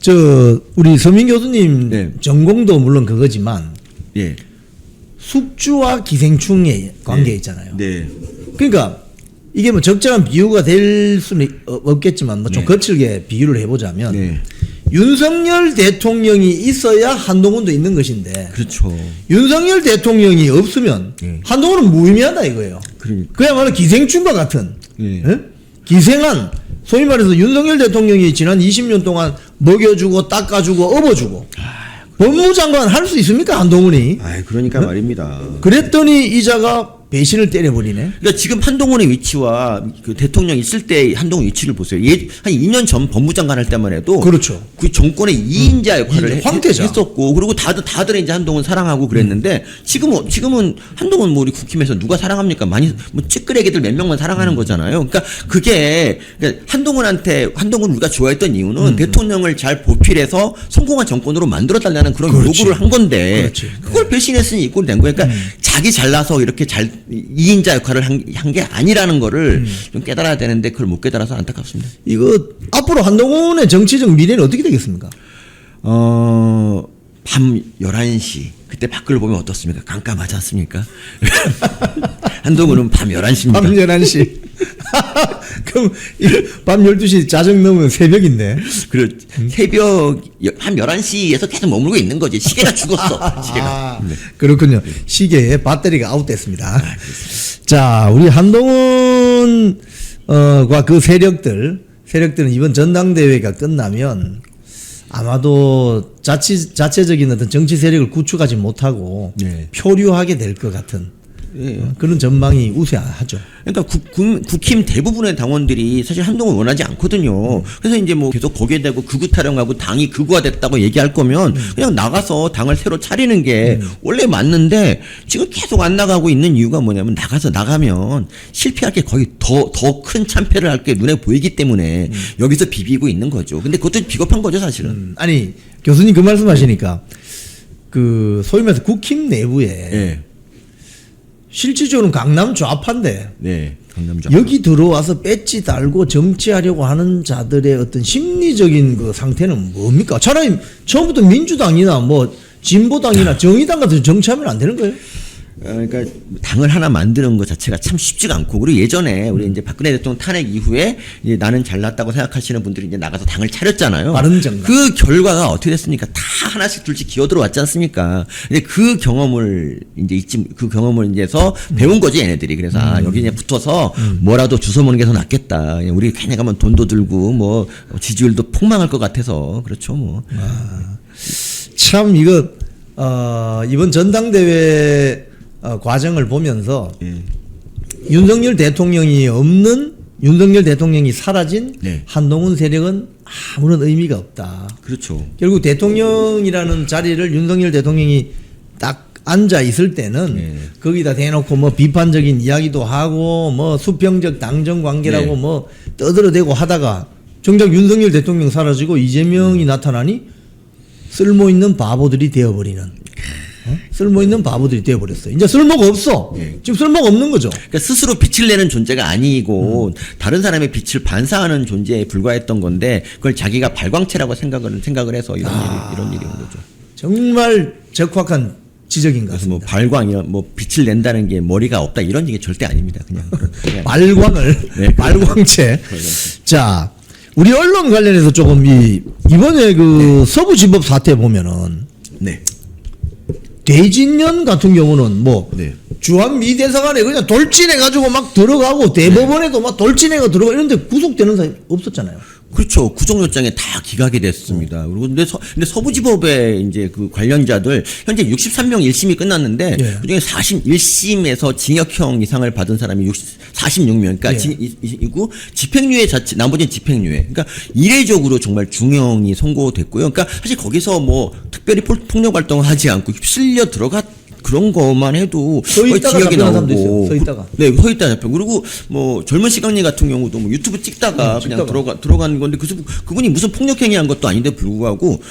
저 우리 서민 교수님 네. 전공도 물론 그거지만 예. 숙주와 기생충의 관계 있잖아요. 네. 그러니까 이게 뭐 적절한 비유가 될 수는 없겠지만 뭐 좀 네. 거칠게 비유를 해보자면 네. 윤석열 대통령이 있어야 한동훈도 있는 것인데 그렇죠. 윤석열 대통령이 없으면 네. 한동훈은 무의미하다 이거예요. 그러니까. 그야말로 기생충과 같은 네. 예? 기생한 소위 말해서 윤석열 대통령이 지난 20년 동안 먹여주고 닦아주고 업어주고 법무장관 할 수 있습니까 한동훈이? 아, 그러니까 말입니다. 그랬더니 이자가 배신을 때려버리네. 그러니까 지금 한동훈의 위치와 그 대통령 있을 때 한동훈 위치를 보세요. 한 2년 전 법무장관 할 때만 해도 그렇죠. 그 정권의 2인자 역할을 황태자. 했었고 그리고 다들 이제 한동훈 사랑하고 그랬는데 지금은 한동훈 뭐 우리 국힘에서 누가 사랑합니까? 많이 뭐 찌끄레기들 몇 명만 사랑하는 거잖아요. 그러니까 그러니까 한동훈 우리가 좋아했던 이유는 대통령을 잘 보필해서 성공한 정권으로 만들어 달라는 그런 그렇지. 요구를 한 건데 그렇지. 그걸 배신했으니 이꼴이 된 거예요. 그러니까 자기 잘나서 이렇게 잘 2인자 역할을 한 게 아니라는 거를 좀 깨달아야 되는데 그걸 못 깨달아서 안타깝습니다. 이거 앞으로 한동훈의 정치적 미래는 어떻게 되겠습니까? 밤 11시 그때 밖을 보면 어떻습니까? 깜깜하지 않습니까? 한동훈은 밤 11시입니다. 밤 11시. 그럼 밤 12시 자정 넘으면 새벽인데. 그리고 새벽 한 11시에서 계속 머물고 있는 거지. 시계가 죽었어. 시계가. 네. 그렇군요. 시계에 배터리가 아웃됐습니다. 자, 우리 한동훈 과 그 세력들은 이번 전당대회가 끝나면 아마도 자체적인 어떤 정치 세력을 구축하지 못하고 네. 표류하게 될 것 같은 그런 전망이 우세하죠. 그러니까 국힘 대부분의 당원들이 사실 한동훈 원하지 않거든요. 그래서 이제 뭐 계속 거기에 대고 극우 타령하고 당이 극우화됐다고 얘기할 거면 그냥 나가서 당을 새로 차리는 게 원래 맞는데 지금 계속 안 나가고 있는 이유가 뭐냐면 나가면 실패할 게 거의 더 큰 참패를 할 게 눈에 보이기 때문에 여기서 비비고 있는 거죠. 근데 그것도 비겁한 거죠, 사실은. 아니 교수님 그 말씀하시니까 그 소위 말해서 국힘 내부에 네. 실질적으로는 강남 좌파인데 네. 강남좌. 여기 들어와서 배지 달고 정치하려고 하는 자들의 어떤 심리적인 그 상태는 뭡니까? 차라리 처음부터 민주당이나 뭐 진보당이나 정의당 같은 정치하면 안 되는 거예요? 그러니까 당을 하나 만드는 것 자체가 참 쉽지가 않고 그리고 예전에 우리 이제 박근혜 대통령 탄핵 이후에 이제 나는 잘났다고 생각하시는 분들이 이제 나가서 당을 차렸잖아요. 바른정당. 그 결과가 어떻게 됐습니까? 다 하나씩 둘씩 기어 들어왔지 않습니까? 근데 그 경험을 이제서 배운 거지 얘네들이. 그래서 여기 그냥 붙어서 뭐라도 주워 먹는 게 더 낫겠다. 우리 괜히 가면 돈도 들고 뭐 지지율도 폭망할 것 같아서 그렇죠 뭐. 참 이거 이번 전당대회 과정을 보면서 윤석열 대통령이 사라진 네. 한동훈 세력은 아무런 의미가 없다. 그렇죠. 결국 대통령이라는 자리를 윤석열 대통령이 딱 앉아 있을 때는 네. 거기다 대놓고 뭐 비판적인 이야기도 하고 뭐 수평적 당정 관계라고 네. 뭐 떠들어대고 하다가 정작 윤석열 대통령 사라지고 이재명이 나타나니 쓸모 있는 바보들이 되어버리는. 쓸모 있는 바보들이 되어버렸어요. 이제 쓸모가 없어. 네. 지금 쓸모가 없는 거죠. 그러니까 스스로 빛을 내는 존재가 아니고 다른 사람의 빛을 반사하는 존재에 불과했던 건데 그걸 자기가 발광체라고 생각을 해서 이런 일이 온 거죠. 정말 적확한 지적인 것 그래서 뭐 같습니다. 발광이 뭐 빛을 낸다는 게 머리가 없다 이런 얘기 절대 아닙니다. 그냥 발광을 네. 발광체. 자, 우리 언론 관련해서 조금 이번에 그 서부지법 사태 보면은 네. 대진년 같은 경우는 뭐 네. 주한미 대사관에 그냥 돌진해가지고 막 들어가고 대법원에도 막 돌진해가 들어가 이런데 구속되는 사람이 없었잖아요. 그렇죠. 구속영장에 다 기각이 됐습니다. 그리고 근데 서부지법의 이제 그 관련자들 현재 63명 1심이 끝났는데 예. 그중에 1심에서 징역형 이상을 받은 사람이 46명. 그러니까 예. 이고 집행유예 자체 나머지는 집행유예. 그러니까 이례적으로 정말 중형이 선고됐고요. 그러니까 사실 거기서 뭐 특별히 폭력 활동을 하지 않고 휩쓸려 들어갔 그런 것만 해도 서 있다가 지역에 잡혀간 사람도 있어요. 나오고 서 있다가. 네, 서 있다 잡혀. 그리고 뭐 젊은 시각리 같은 경우도 뭐 유튜브 찍다가 그냥 들어간 건데 그분이 무슨 폭력행위한 것도 아닌데 불구하고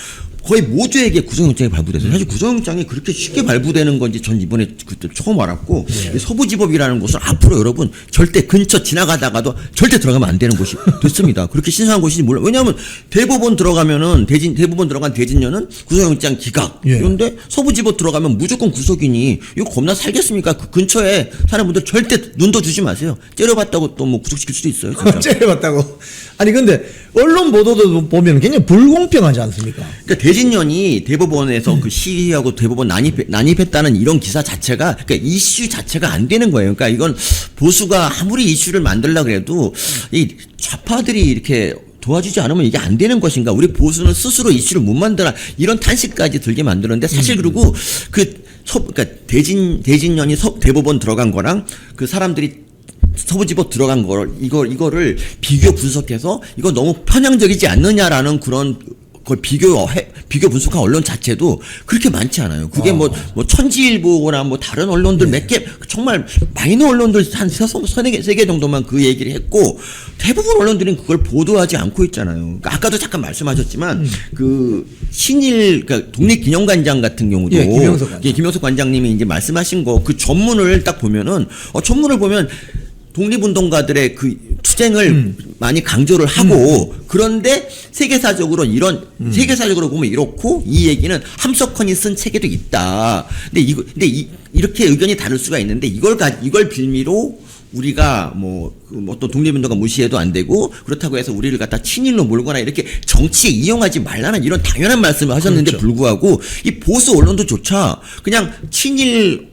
거의 모두에게 구속영장이 발부됐어요. 사실 구속영장이 그렇게 쉽게 발부되는 건지 전 이번에 그때 처음 알았고 이 서부지법이라는 곳은 앞으로 여러분 절대 근처 지나가다가도 절대 들어가면 안 되는 곳이 됐습니다. 그렇게 신성한 곳인지 몰라. 왜냐하면 대법원 들어가면은 대법원 들어간 대진녀는 구속영장 기각. 예. 그런데 서부지법 들어가면 무조건 구속이니 이거 겁나 살겠습니까? 그 근처에 사는 분들 절대 눈도 주지 마세요. 째려봤다고 또 뭐 구속시킬 수도 있어요. 진짜. 째려봤다고. 아니 근데 언론 보도도 보면 굉장히 불공평하지 않습니까? 그러니까 대진년이 대법원에서 그 시위하고 대법원 난입했다는 이런 기사 자체가 그러니까 이슈 자체가 안 되는 거예요. 그러니까 이건 보수가 아무리 이슈를 만들려고 해도 이 좌파들이 이렇게 도와주지 않으면 이게 안 되는 것인가? 우리 보수는 스스로 이슈를 못 만들어 이런 탄식까지 들게 만드는데 사실 그리고 그러니까 대진년이 대법원 들어간 거랑 그 사람들이 서부지법 들어간 거를 이거를 비교 분석해서 이거 너무 편향적이지 않느냐라는 그런 걸 비교 분석한 언론 자체도 그렇게 많지 않아요. 그게 뭐 천지일보나 뭐 다른 언론들 몇 개 정말 마이너 언론들 한 세 개 정도만 그 얘기를 했고 대부분 언론들은 그걸 보도하지 않고 있잖아요. 그러니까 아까도 잠깐 말씀하셨지만 그 신일 그러니까 독립기념관장 같은 경우도 김영석 관장님이 이제 말씀하신 거 그 전문을 딱 보면은 전문을 보면 독립운동가들의 그 투쟁을 많이 강조를 하고 그런데 세계사적으로 세계사적으로 보면 이렇고 이 얘기는 함석헌이 쓴 책에도 있다. 근데 이렇게 의견이 다를 수가 있는데 이걸 빌미로 우리가 어떤 독립운동가 무시해도 안 되고 그렇다고 해서 우리를 갖다 친일로 몰거나 이렇게 정치에 이용하지 말라는 이런 당연한 말씀을 하셨는데 그렇죠. 불구하고 이 보수 언론도조차 그냥 친일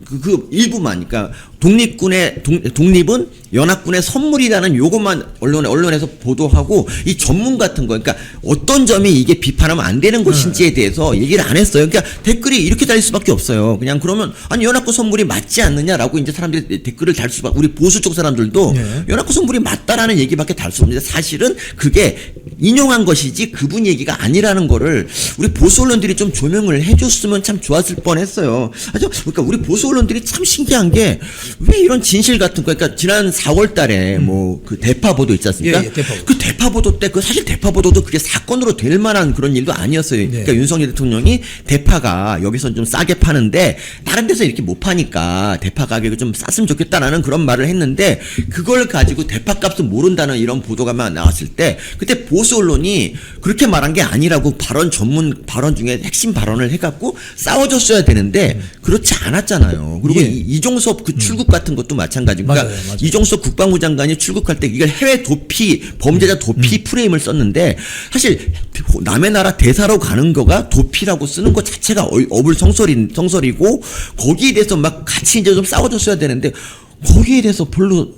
그 일부만, 그러니까 독립은 연합군의 선물이라는 요것만 언론에서 보도하고 이 전문 같은 거, 그러니까 어떤 점이 이게 비판하면 안 되는 것인지에 대해서 얘기를 안 했어요. 그러니까 댓글이 이렇게 달릴 수밖에 없어요. 그냥 그러면 아니 연합군 선물이 맞지 않느냐라고 이제 사람들이 댓글을 달 수밖에. 우리 보수 쪽 사람들도 연합군 선물이 맞다라는 얘기밖에 달 수 없는데 사실은 그게 인용한 것이지 그분 얘기가 아니라는 거를 우리 보수 언론들이 좀 조명을 해줬으면 참 좋았을 뻔했어요. 그러니까 우리 보수 언론들이 참 신기한 게 왜 이런 진실 같은 거, 그러니까 지난 4월달에 그 대파 보도 있지 않습니까? 그 대파 보도 때 사실 대파 보도도 그게 사건으로 될 만한 그런 일도 아니었어요. 그러니까 윤석열 대통령이 대파가 여기서 좀 싸게 파는데 다른 데서 이렇게 못 파니까 대파 가격을 좀 쌌으면 좋겠다라는 그런 말을 했는데 그걸 가지고 대파 값을 모른다는 이런 보도가 나왔을 때 그때 보수 언론이 그렇게 말한 게 아니라고 전문 발언 중에 핵심 발언을 해갖고 싸워줬어야 되는데 그렇지 않았잖아요. 그리고 이종섭 그 출국 같은 것도 마찬가지고. 그러니까 맞아요. 이종섭 국방부 장관이 출국할 때 이걸 해외 도피, 범죄자 도피 프레임을 썼는데 사실 남의 나라 대사로 가는 거가 도피라고 쓰는 것 자체가 어불성설이고 거기에 대해서 막 같이 이제 좀 싸워줬어야 되는데 거기에 대해서 별로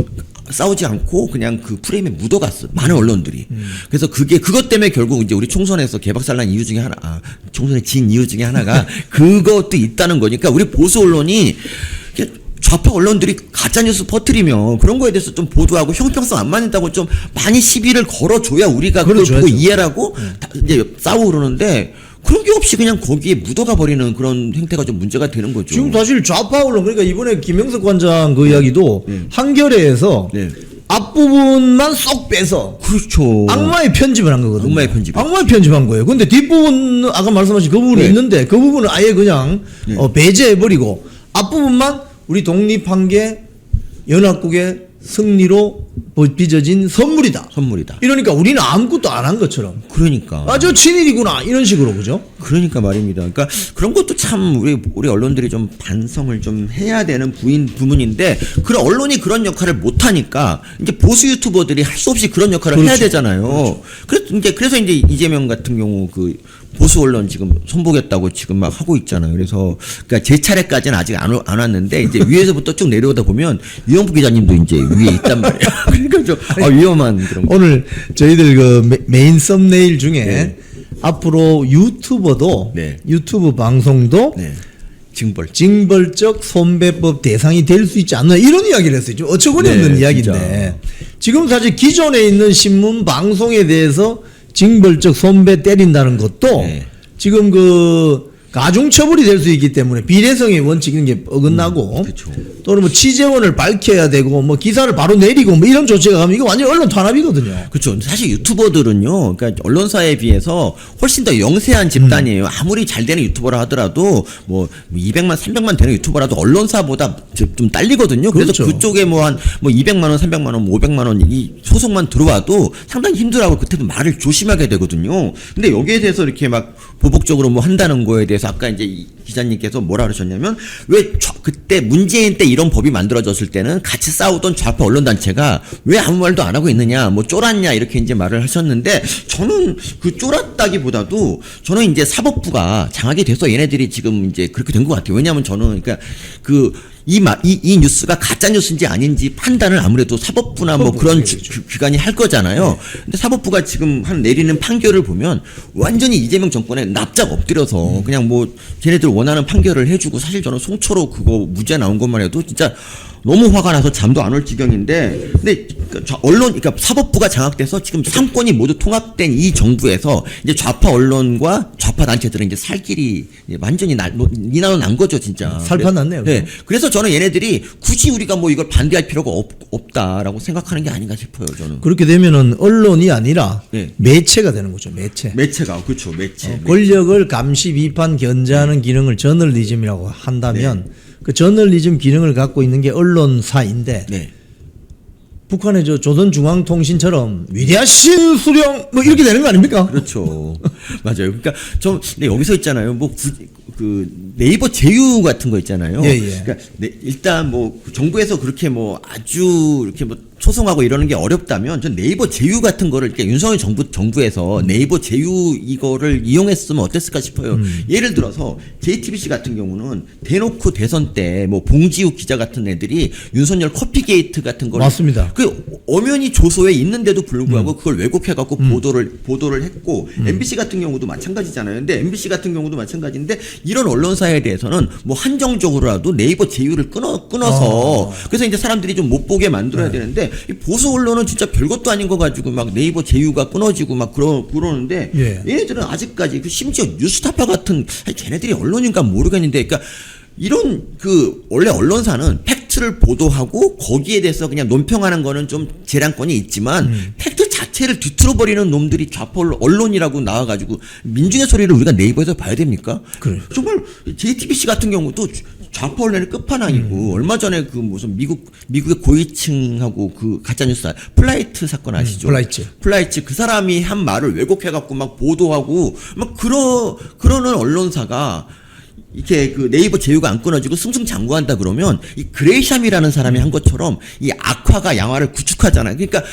싸우지 않고 그냥 그 프레임에 묻어갔어. 많은 언론들이. 그래서 그것 때문에 결국 이제 우리 총선에서 개박살난 이유 중에 총선에 진 이유 중에 하나가 그것도 있다는 거니까 우리 보수 언론이 좌파 언론들이 가짜뉴스 퍼뜨리면 그런 거에 대해서 좀 보도하고 형평성 안 맞는다고 좀 많이 시비를 걸어줘야 우리가 그걸 보고 이해를 하고 이제 싸우고 그러는데 그런 게 없이 그냥 거기에 묻어가 버리는 그런 행태가 좀 문제가 되는 거죠. 지금 사실 좌파 언론 그러니까 이번에 김영석 관장 그 이야기도 한겨레에서 앞부분만 쏙 빼서 그렇죠. 악마의 편집을 한 거거든요. 악마의 편집한 거예요. 근데 뒷부분 아까 말씀하신 그 부분이 있는데 그 부분은 아예 그냥 배제해버리고 앞부분만 우리 독립한 게 연합국의 승리로 빚어진 선물이다. 이러니까 우리는 아무것도 안 한 것처럼. 그러니까. 저 친일이구나 이런 식으로 그죠? 그러니까 말입니다. 그러니까 그런 것도 참 우리 언론들이 좀 반성을 좀 해야 되는 부분인데 그런 언론이 그런 역할을 못 하니까 이제 보수 유튜버들이 할 수 없이 그런 역할을 해야 되잖아요. 그래서 이제 이재명 같은 경우 그 보수 언론 지금 손보겠다고 지금 막 하고 있잖아요. 그래서 그러니까 제 차례까지는 아직 안 왔는데 이제 위에서부터 쭉 내려오다 보면 유영부 기자님도 이제 위에 있단 말이에요. 그러니까 좀 위험한 그런 거. 오늘 저희들 그 메인 썸네일 중에 앞으로 유튜버도 유튜브 방송도 징벌적 손배법 대상이 될 수 있지 않나 이런 이야기를 했어요. 좀 어처구니 없는 이야기인데 지금 사실 기존에 있는 신문 방송에 대해서 징벌적 손배 때린다는 것도 지금 그 가중처벌이 될 수 있기 때문에 비례성의 원칙 이런 게 어긋나고 그렇죠. 또는 뭐 취재원을 밝혀야 되고 뭐 기사를 바로 내리고 뭐 이런 조치가 가면 이거 완전 언론 탄압이거든요. 그렇죠. 사실 유튜버들은요, 그러니까 언론사에 비해서 훨씬 더 영세한 집단이에요. 아무리 잘 되는 유튜버라 하더라도 뭐 200만, 300만 되는 유튜버라도 언론사보다 좀 딸리거든요. 그래서 그렇죠. 그쪽에 뭐 한 뭐 200만 원, 300만 원, 500만 원 이 소송만 들어와도 상당히 힘들어하고 그때도 말을 조심하게 되거든요. 근데 여기에 대해서 이렇게 막 보복적으로 뭐 한다는 거에 대해서 아까 이제 이 기자님께서 뭐라 그러셨냐면 왜 그때 문재인 때 이런 법이 만들어졌을 때는 같이 싸우던 좌파 언론단체가 왜 아무 말도 안 하고 있느냐, 뭐 쫄았냐 이렇게 이제 말을 하셨는데 저는 그 쫄았다기보다도 저는 이제 사법부가 장악이 돼서 얘네들이 지금 이제 그렇게 된 것 같아요. 왜냐하면 저는 그러니까 이 뉴스가 가짜 뉴스인지 아닌지 판단을 아무래도 사법부나 뭐 그런 기관이 할 거잖아요. 근데 사법부가 지금 내리는 판결을 보면 완전히 이재명 정권에 납작 엎드려서 그냥 뭐 걔네들 원하는 판결을 해주고 사실 저는 송초로 그거 무죄 나온 것만 해도 진짜 너무 화가 나서 잠도 안 올 지경인데 근데 그러니까 사법부가 장악돼서 지금 삼권이 모두 통합된 이 정부에서 이제 좌파 언론과 좌파 단체들은 이제 살 길이 완전히 니나노 난 거죠 진짜. 살판 났네요. 네. 그래서 저는 얘네들이 굳이 우리가 뭐 이걸 반대할 필요가 없다라고 생각하는 게 아닌가 싶어요 저는. 그렇게 되면은 언론이 아니라 네. 매체가 되는 거죠. 매체가 그렇죠. 매체. 권력을 감시, 비판, 견제하는 기능을 저널리즘이라고 한다면 그 저널리즘 기능을 갖고 있는 게 언론사인데 네. 북한의 저 조선중앙통신처럼 위대하신 수령 뭐 이렇게 되는 거 아닙니까? 그렇죠. 맞아요. 그러니까 근데 여기서 있잖아요. 뭐 그 네이버 제휴 같은 거 있잖아요. 예. 그러니까 정부에서 그렇게 뭐 아주 이렇게 뭐 소송하고 이러는 게 어렵다면 전 네이버 제휴 같은 거를 이렇게 윤석열 정부에서 네이버 제휴 이거를 이용했으면 어땠을까 싶어요. 예를 들어서 JTBC 같은 경우는 대놓고 대선 때 뭐 봉지욱 기자 같은 애들이 윤석열 커피 게이트 같은 걸 맞습니다. 그 엄연히 조소에 있는데도 불구하고 그걸 왜곡해 갖고 보도를 했고 MBC 같은 경우도 마찬가지잖아요. 근데 MBC 같은 경우도 마찬가지인데 이런 언론사에 대해서는 뭐 한정적으로라도 네이버 제휴를 끊어서 그래서 이제 사람들이 좀 못 보게 만들어야 되는데 이 보수 언론은 진짜 별것도 아닌 거 가지고 막 네이버 제휴가 끊어지고 막 그러는데 얘네들은 아직까지 심지어 뉴스타파 같은 걔네들이 언론인가 모르겠는데 그러니까 이런 원래 언론사는 팩트를 보도하고 거기에 대해서 그냥 논평하는 거는 좀 재량권이 있지만 팩트 자체를 뒤틀어버리는 놈들이 좌파 언론이라고 나와가지고 민중의 소리를 우리가 네이버에서 봐야 됩니까? 그래. 정말 JTBC 같은 경우도 좌파 언론의 끝판왕이고 얼마 전에 그 무슨 미국의 고위층하고 그 가짜뉴스 플라이트 사건 아시죠? 플라이트 그 사람이 한 말을 왜곡해갖고 막 보도하고 막 그러는 언론사가 이렇게 그 네이버 제휴가 안 끊어지고 승승장구한다 그러면 이 그레이샴이라는 사람이 한 것처럼 이 악화가 양화를 구축하잖아요. 그러니까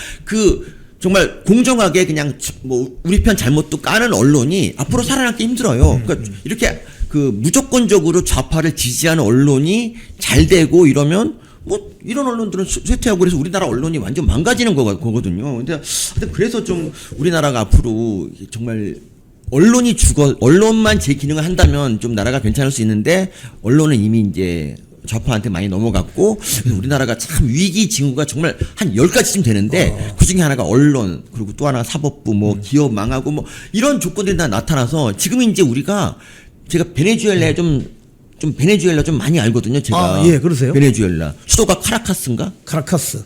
정말 공정하게 그냥 뭐 우리 편 잘못도 까는 언론이 앞으로 살아남기 힘들어요. 그러니까 이렇게 무조건적으로 좌파를 지지하는 언론이 잘 되고 이러면 뭐 이런 언론들은 쇠퇴하고 그래서 우리나라 언론이 완전 망가지는 거거든요. 근데 하여튼 그래서 좀 우리나라가 앞으로 정말 언론만 제 기능을 한다면 좀 나라가 괜찮을 수 있는데 언론은 이미 이제 좌파한테 많이 넘어갔고 우리나라가 참 위기 징후가 정말 한 10가지쯤 되는데 그 중에 하나가 언론 그리고 또 하나 사법부 뭐 기업 망하고 뭐 이런 조건들이 다 나타나서 지금 이제 제가 베네수엘라에 베네수엘라 좀 많이 알거든요. 제가. 예, 그러세요? 베네수엘라 수도가 카라카스인가? 카라카스.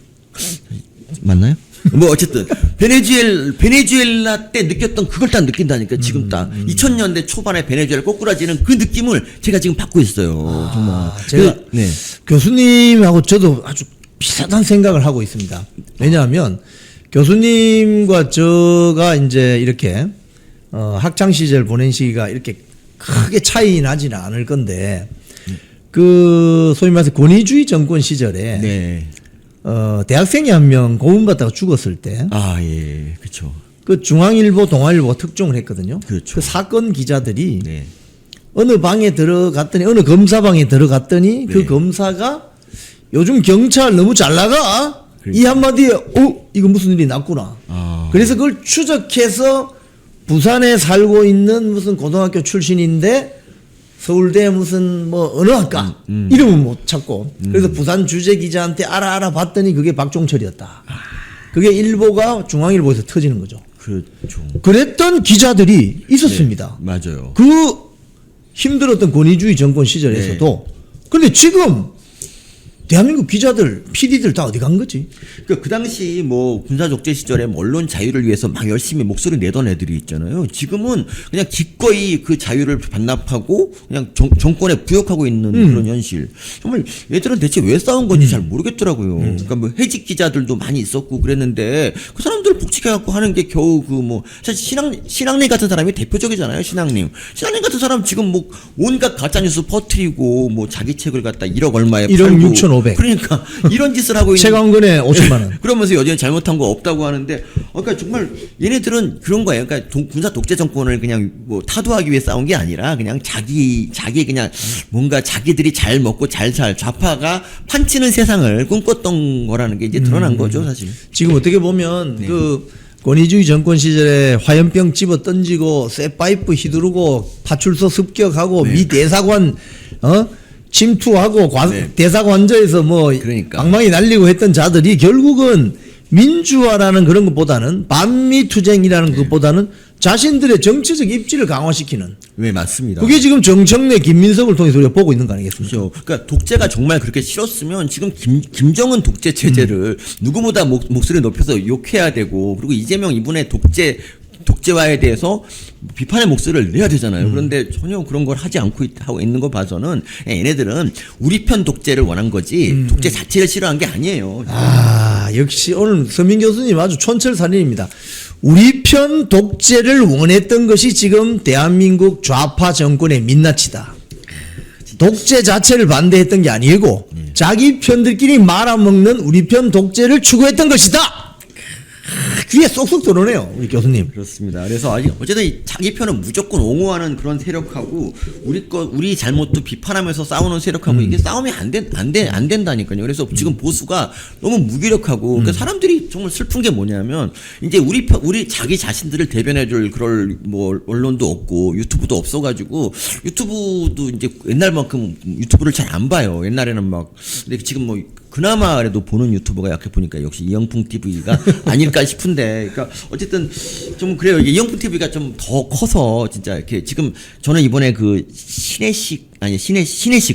맞나요? 뭐 어쨌든 베네수엘라 때 느꼈던 그걸 딱 느낀다니까 지금 딱 2000년대 초반에 베네수엘라 꼬꾸라지는 그 느낌을 제가 지금 받고 있어요. 정말. 제가 교수님하고 저도 아주 비슷한 생각을 하고 있습니다. 왜냐하면 교수님과 저가 이제 이렇게 학창 시절 보낸 시기가 이렇게 크게 차이 나지는 않을 건데 소위 말해서 권위주의 정권 시절에 대학생이 한 명 고문받다가 죽었을 때. 예, 그렇죠. 그 중앙일보, 동아일보가 특종을 했거든요. 그렇죠. 그 사건 기자들이 어느 방에 들어갔더니, 어느 검사방에 들어갔더니 그 검사가 요즘 경찰 너무 잘 나가? 이 한마디에, 이거 무슨 일이 났구나. 그래서 그걸 추적해서 부산에 살고 있는 무슨 고등학교 출신인데 서울대 무슨 뭐 어느 학과 이름은 못 찾고 그래서 부산 주재 기자한테 알아봤더니 그게 박종철이었다. 그게 일보가 중앙일보에서 터지는 거죠. 그렇죠. 그랬던 기자들이 있었습니다. 맞아요. 그 힘들었던 권위주의 정권 시절에서도. 그런데 지금 대한민국 기자들, PD들 다 어디 간 거지? 그 당시 뭐 군사 독재 시절에 뭐 언론 자유를 위해서 막 열심히 목소리 내던 애들이 있잖아요. 지금은 그냥 기꺼이 그 자유를 반납하고 그냥 정권에 부역하고 있는 그런 현실. 정말 얘들은 대체 왜 싸운 건지 잘 모르겠더라고요. 그러니까 뭐 해직 기자들도 많이 있었고 그랬는데 그 사람들 복직해갖고 하는 게 겨우 그 뭐 사실 신앙님 같은 사람이 대표적이잖아요. 신앙님 같은 사람 지금 뭐 온갖 가짜뉴스 퍼뜨리고 뭐 자기 책을 갖다 1억 얼마에 1억 팔고 6,500. 그러니까 이런 짓을 하고 있는 최강근에 5천만 원. 그러면서 여전히 잘못한 거 없다고 하는데, 그러니까 정말 얘네들은 그런 거예요. 그러니까 군사 독재 정권을 그냥 뭐 타도하기 위해 싸운 게 아니라 그냥 자기 그냥 뭔가 자기들이 잘 먹고 잘 살 좌파가 판치는 세상을 꿈꿨던 거라는 게 이제 드러난 거죠, 사실. 지금 어떻게 보면 그 권위주의 정권 시절에 화염병 집어 던지고 쇠파이프 휘두르고 파출소 습격하고 미 대사관 침투하고 대사관저에서 뭐 그러니까. 방망이 날리고 했던 자들이 결국은 민주화라는 그런 것보다는 반미투쟁이라는 것보다는 자신들의 정치적 입지를 강화시키는. 네, 맞습니다. 그게 지금 정청래, 김민석을 통해서 우리가 보고 있는 거 아니겠습니까? 그렇죠. 그러니까 독재가 정말 그렇게 싫었으면 지금 김정은 독재 체제를 누구보다 목소리 높여서 욕해야 되고, 그리고 이재명 이분의 독재화에 대해서 비판의 목소리를 내야 되잖아요. 그런데 전혀 그런 걸 하지 않고 하고 있는 거 봐서는 얘네들은 우리 편 독재를 원한 거지 독재 자체를 싫어한 게 아니에요. 아, 역시 오늘 서민 교수님 아주 촌철살인입니다. 우리 편 독재를 원했던 것이 지금 대한민국 좌파 정권의 민낯이다. 독재 자체를 반대했던 게 아니고 자기 편들끼리 말아먹는 우리 편 독재를 추구했던 것이다. 귀에 쏙쏙 들어오네요, 우리 교수님. 그렇습니다. 그래서 어쨌든 자기 편은 무조건 옹호하는 그런 세력하고 우리 잘못도 비판하면서 싸우는 세력하고 이게 싸움이 안 된다니까요. 그래서 지금 보수가 너무 무기력하고 그러니까 사람들이 정말 슬픈 게 뭐냐면 이제 우리 자기 자신들을 대변해줄 그럴 뭐 언론도 없고 유튜브도 없어가지고 유튜브도 이제 옛날만큼 유튜브를 잘 안 봐요. 옛날에는 막 근데 지금 뭐 그나마 그래도 보는 유튜버가 약해 보니까 역시 이영풍 TV가 아닐까 싶은데, 그러니까 어쨌든 좀 그래요. 이게 이영풍 TV가 좀 더 커서 진짜 이렇게 지금 저는 이번에 그 신혜식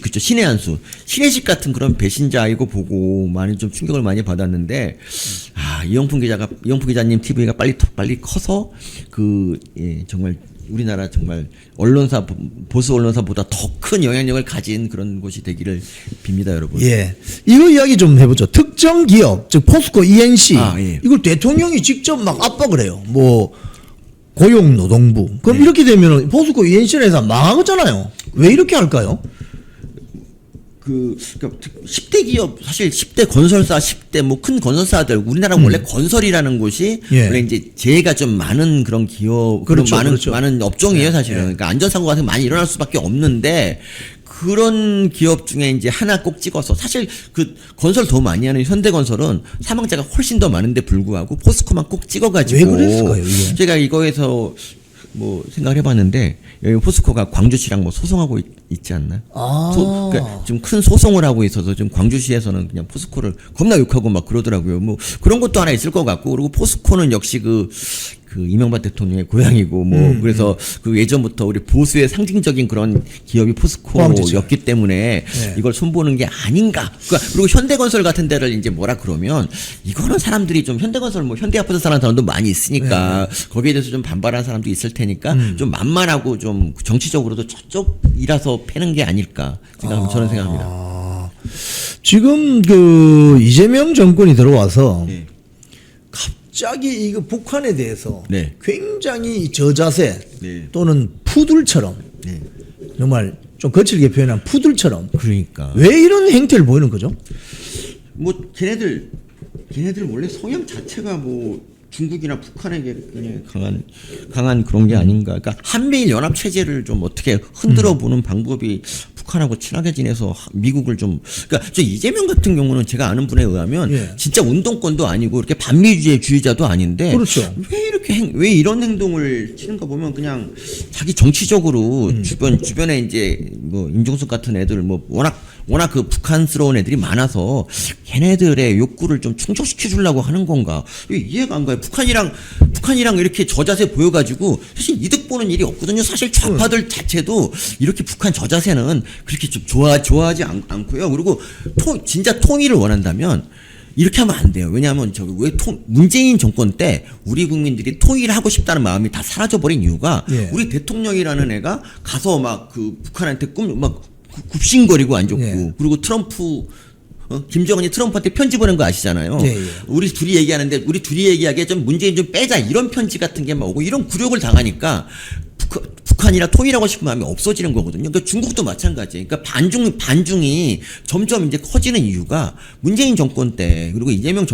그쵸, 신의 한수 신혜식 같은 그런 배신자이고 보고 많이 좀 충격을 많이 받았는데, 이영풍 기자님 TV가 빨리 커서 정말 우리나라 정말 보수 언론사보다 더 큰 영향력을 가진 그런 곳이 되기를 빕니다, 여러분. 예. 이거 이야기 좀 해보죠. 특정 기업, 즉 포스코 ENC. 예. 이걸 대통령이 직접 막 압박을 해요. 뭐, 고용노동부. 그럼 이렇게 되면 포스코 ENC는 회사 망하겠잖아요. 왜 이렇게 할까요? 그러니까 10대 기업, 사실 10대 건설사, 10대 뭐 큰 건설사들, 우리나라 원래 건설이라는 곳이 원래 이제 재해가 좀 많은 그런 기업, 그렇죠, 그런 그렇죠. 많은 업종이에요, 사실은. 그러니까 안전사고 같은 게 많이 일어날 수밖에 없는데, 그런 기업 중에 이제 하나 꼭 찍어서, 사실 그 건설 더 많이 하는 현대건설은 사망자가 훨씬 더 많은데 불구하고 포스코만 꼭 찍어가지고. 왜 그랬을까요, 이게? 제가 이거에서 뭐 생각을 해봤는데, 여기 포스코가 광주시랑 뭐 소송하고 있지 않나? 그러니까 좀 큰 소송을 하고 있어서 좀 광주시에서는 그냥 포스코를 겁나 욕하고 막 그러더라고요. 뭐 그런 것도 하나 있을 것 같고, 그리고 포스코는 역시 그 이명박 대통령의 고향이고 그래서 그 예전부터 우리 보수의 상징적인 그런 기업이 포스코였기 때문에 이걸 손보는 게 아닌가. 그리고 현대건설 같은 데를 이제 뭐라 그러면 이거는 사람들이 좀 현대건설 뭐 현대아파트 사는 사람도 많이 있으니까 거기에 대해서 좀 반발하는 사람도 있을 테니까 좀 만만하고 좀 정치적으로도 저쪽이라서 패는 게 아닐까 저는 생각합니다. 지금 그 이재명 정권이 들어와서 갑자기 이거 북한에 대해서 굉장히 저자세 또는 푸들처럼 정말 좀 거칠게 표현한 푸들처럼 그러니까 왜 이런 행태를 보이는 거죠? 뭐 걔네들 원래 성향 자체가 뭐 중국이나 북한에게 그냥 강한 그런 게 아닌가. 그러니까 한미일 연합 체제를 좀 어떻게 흔들어 보는 방법이 북한하고 친하게 지내서 미국을 좀, 그러니까 저 이재명 같은 경우는 제가 아는 분에 의하면 진짜 운동권도 아니고 이렇게 반미주의자도 아닌데, 그렇죠. 왜 이런 행동을 치는가 보면 그냥 자기 정치적으로 주변에 이제 뭐 임종석 같은 애들 뭐 워낙 그 북한스러운 애들이 많아서 걔네들의 욕구를 좀 충족시켜 주려고 하는 건가? 이해가 안 가요. 북한이랑 이렇게 저자세 보여가지고 사실 이득 보는 일이 없거든요. 사실 좌파들 자체도 이렇게 북한 저자세는 그렇게 좀 좋아하지 않고요. 그리고 진짜 통일을 원한다면 이렇게 하면 안 돼요. 왜냐하면 문재인 정권 때 우리 국민들이 통일하고 싶다는 마음이 다 사라져버린 이유가 예. 우리 대통령이라는 애가 가서 막 그 북한한테 막 굽신거리고 안 좋고 예. 그리고 김정은이 트럼프한테 편지 보낸 거 아시잖아요. 예, 예. 우리 둘이 얘기하기에 좀 문재인 좀 빼자 이런 편지 같은 게 막 오고 이런 굴욕을 당하니까 북한이랑 통일하고 싶은 마음이 없어지는 거거든요. 그러니까 중국도 마찬가지예요. 그러니까 반중이 점점 이제 커지는 이유가 문재인 정권 때 그리고 이재명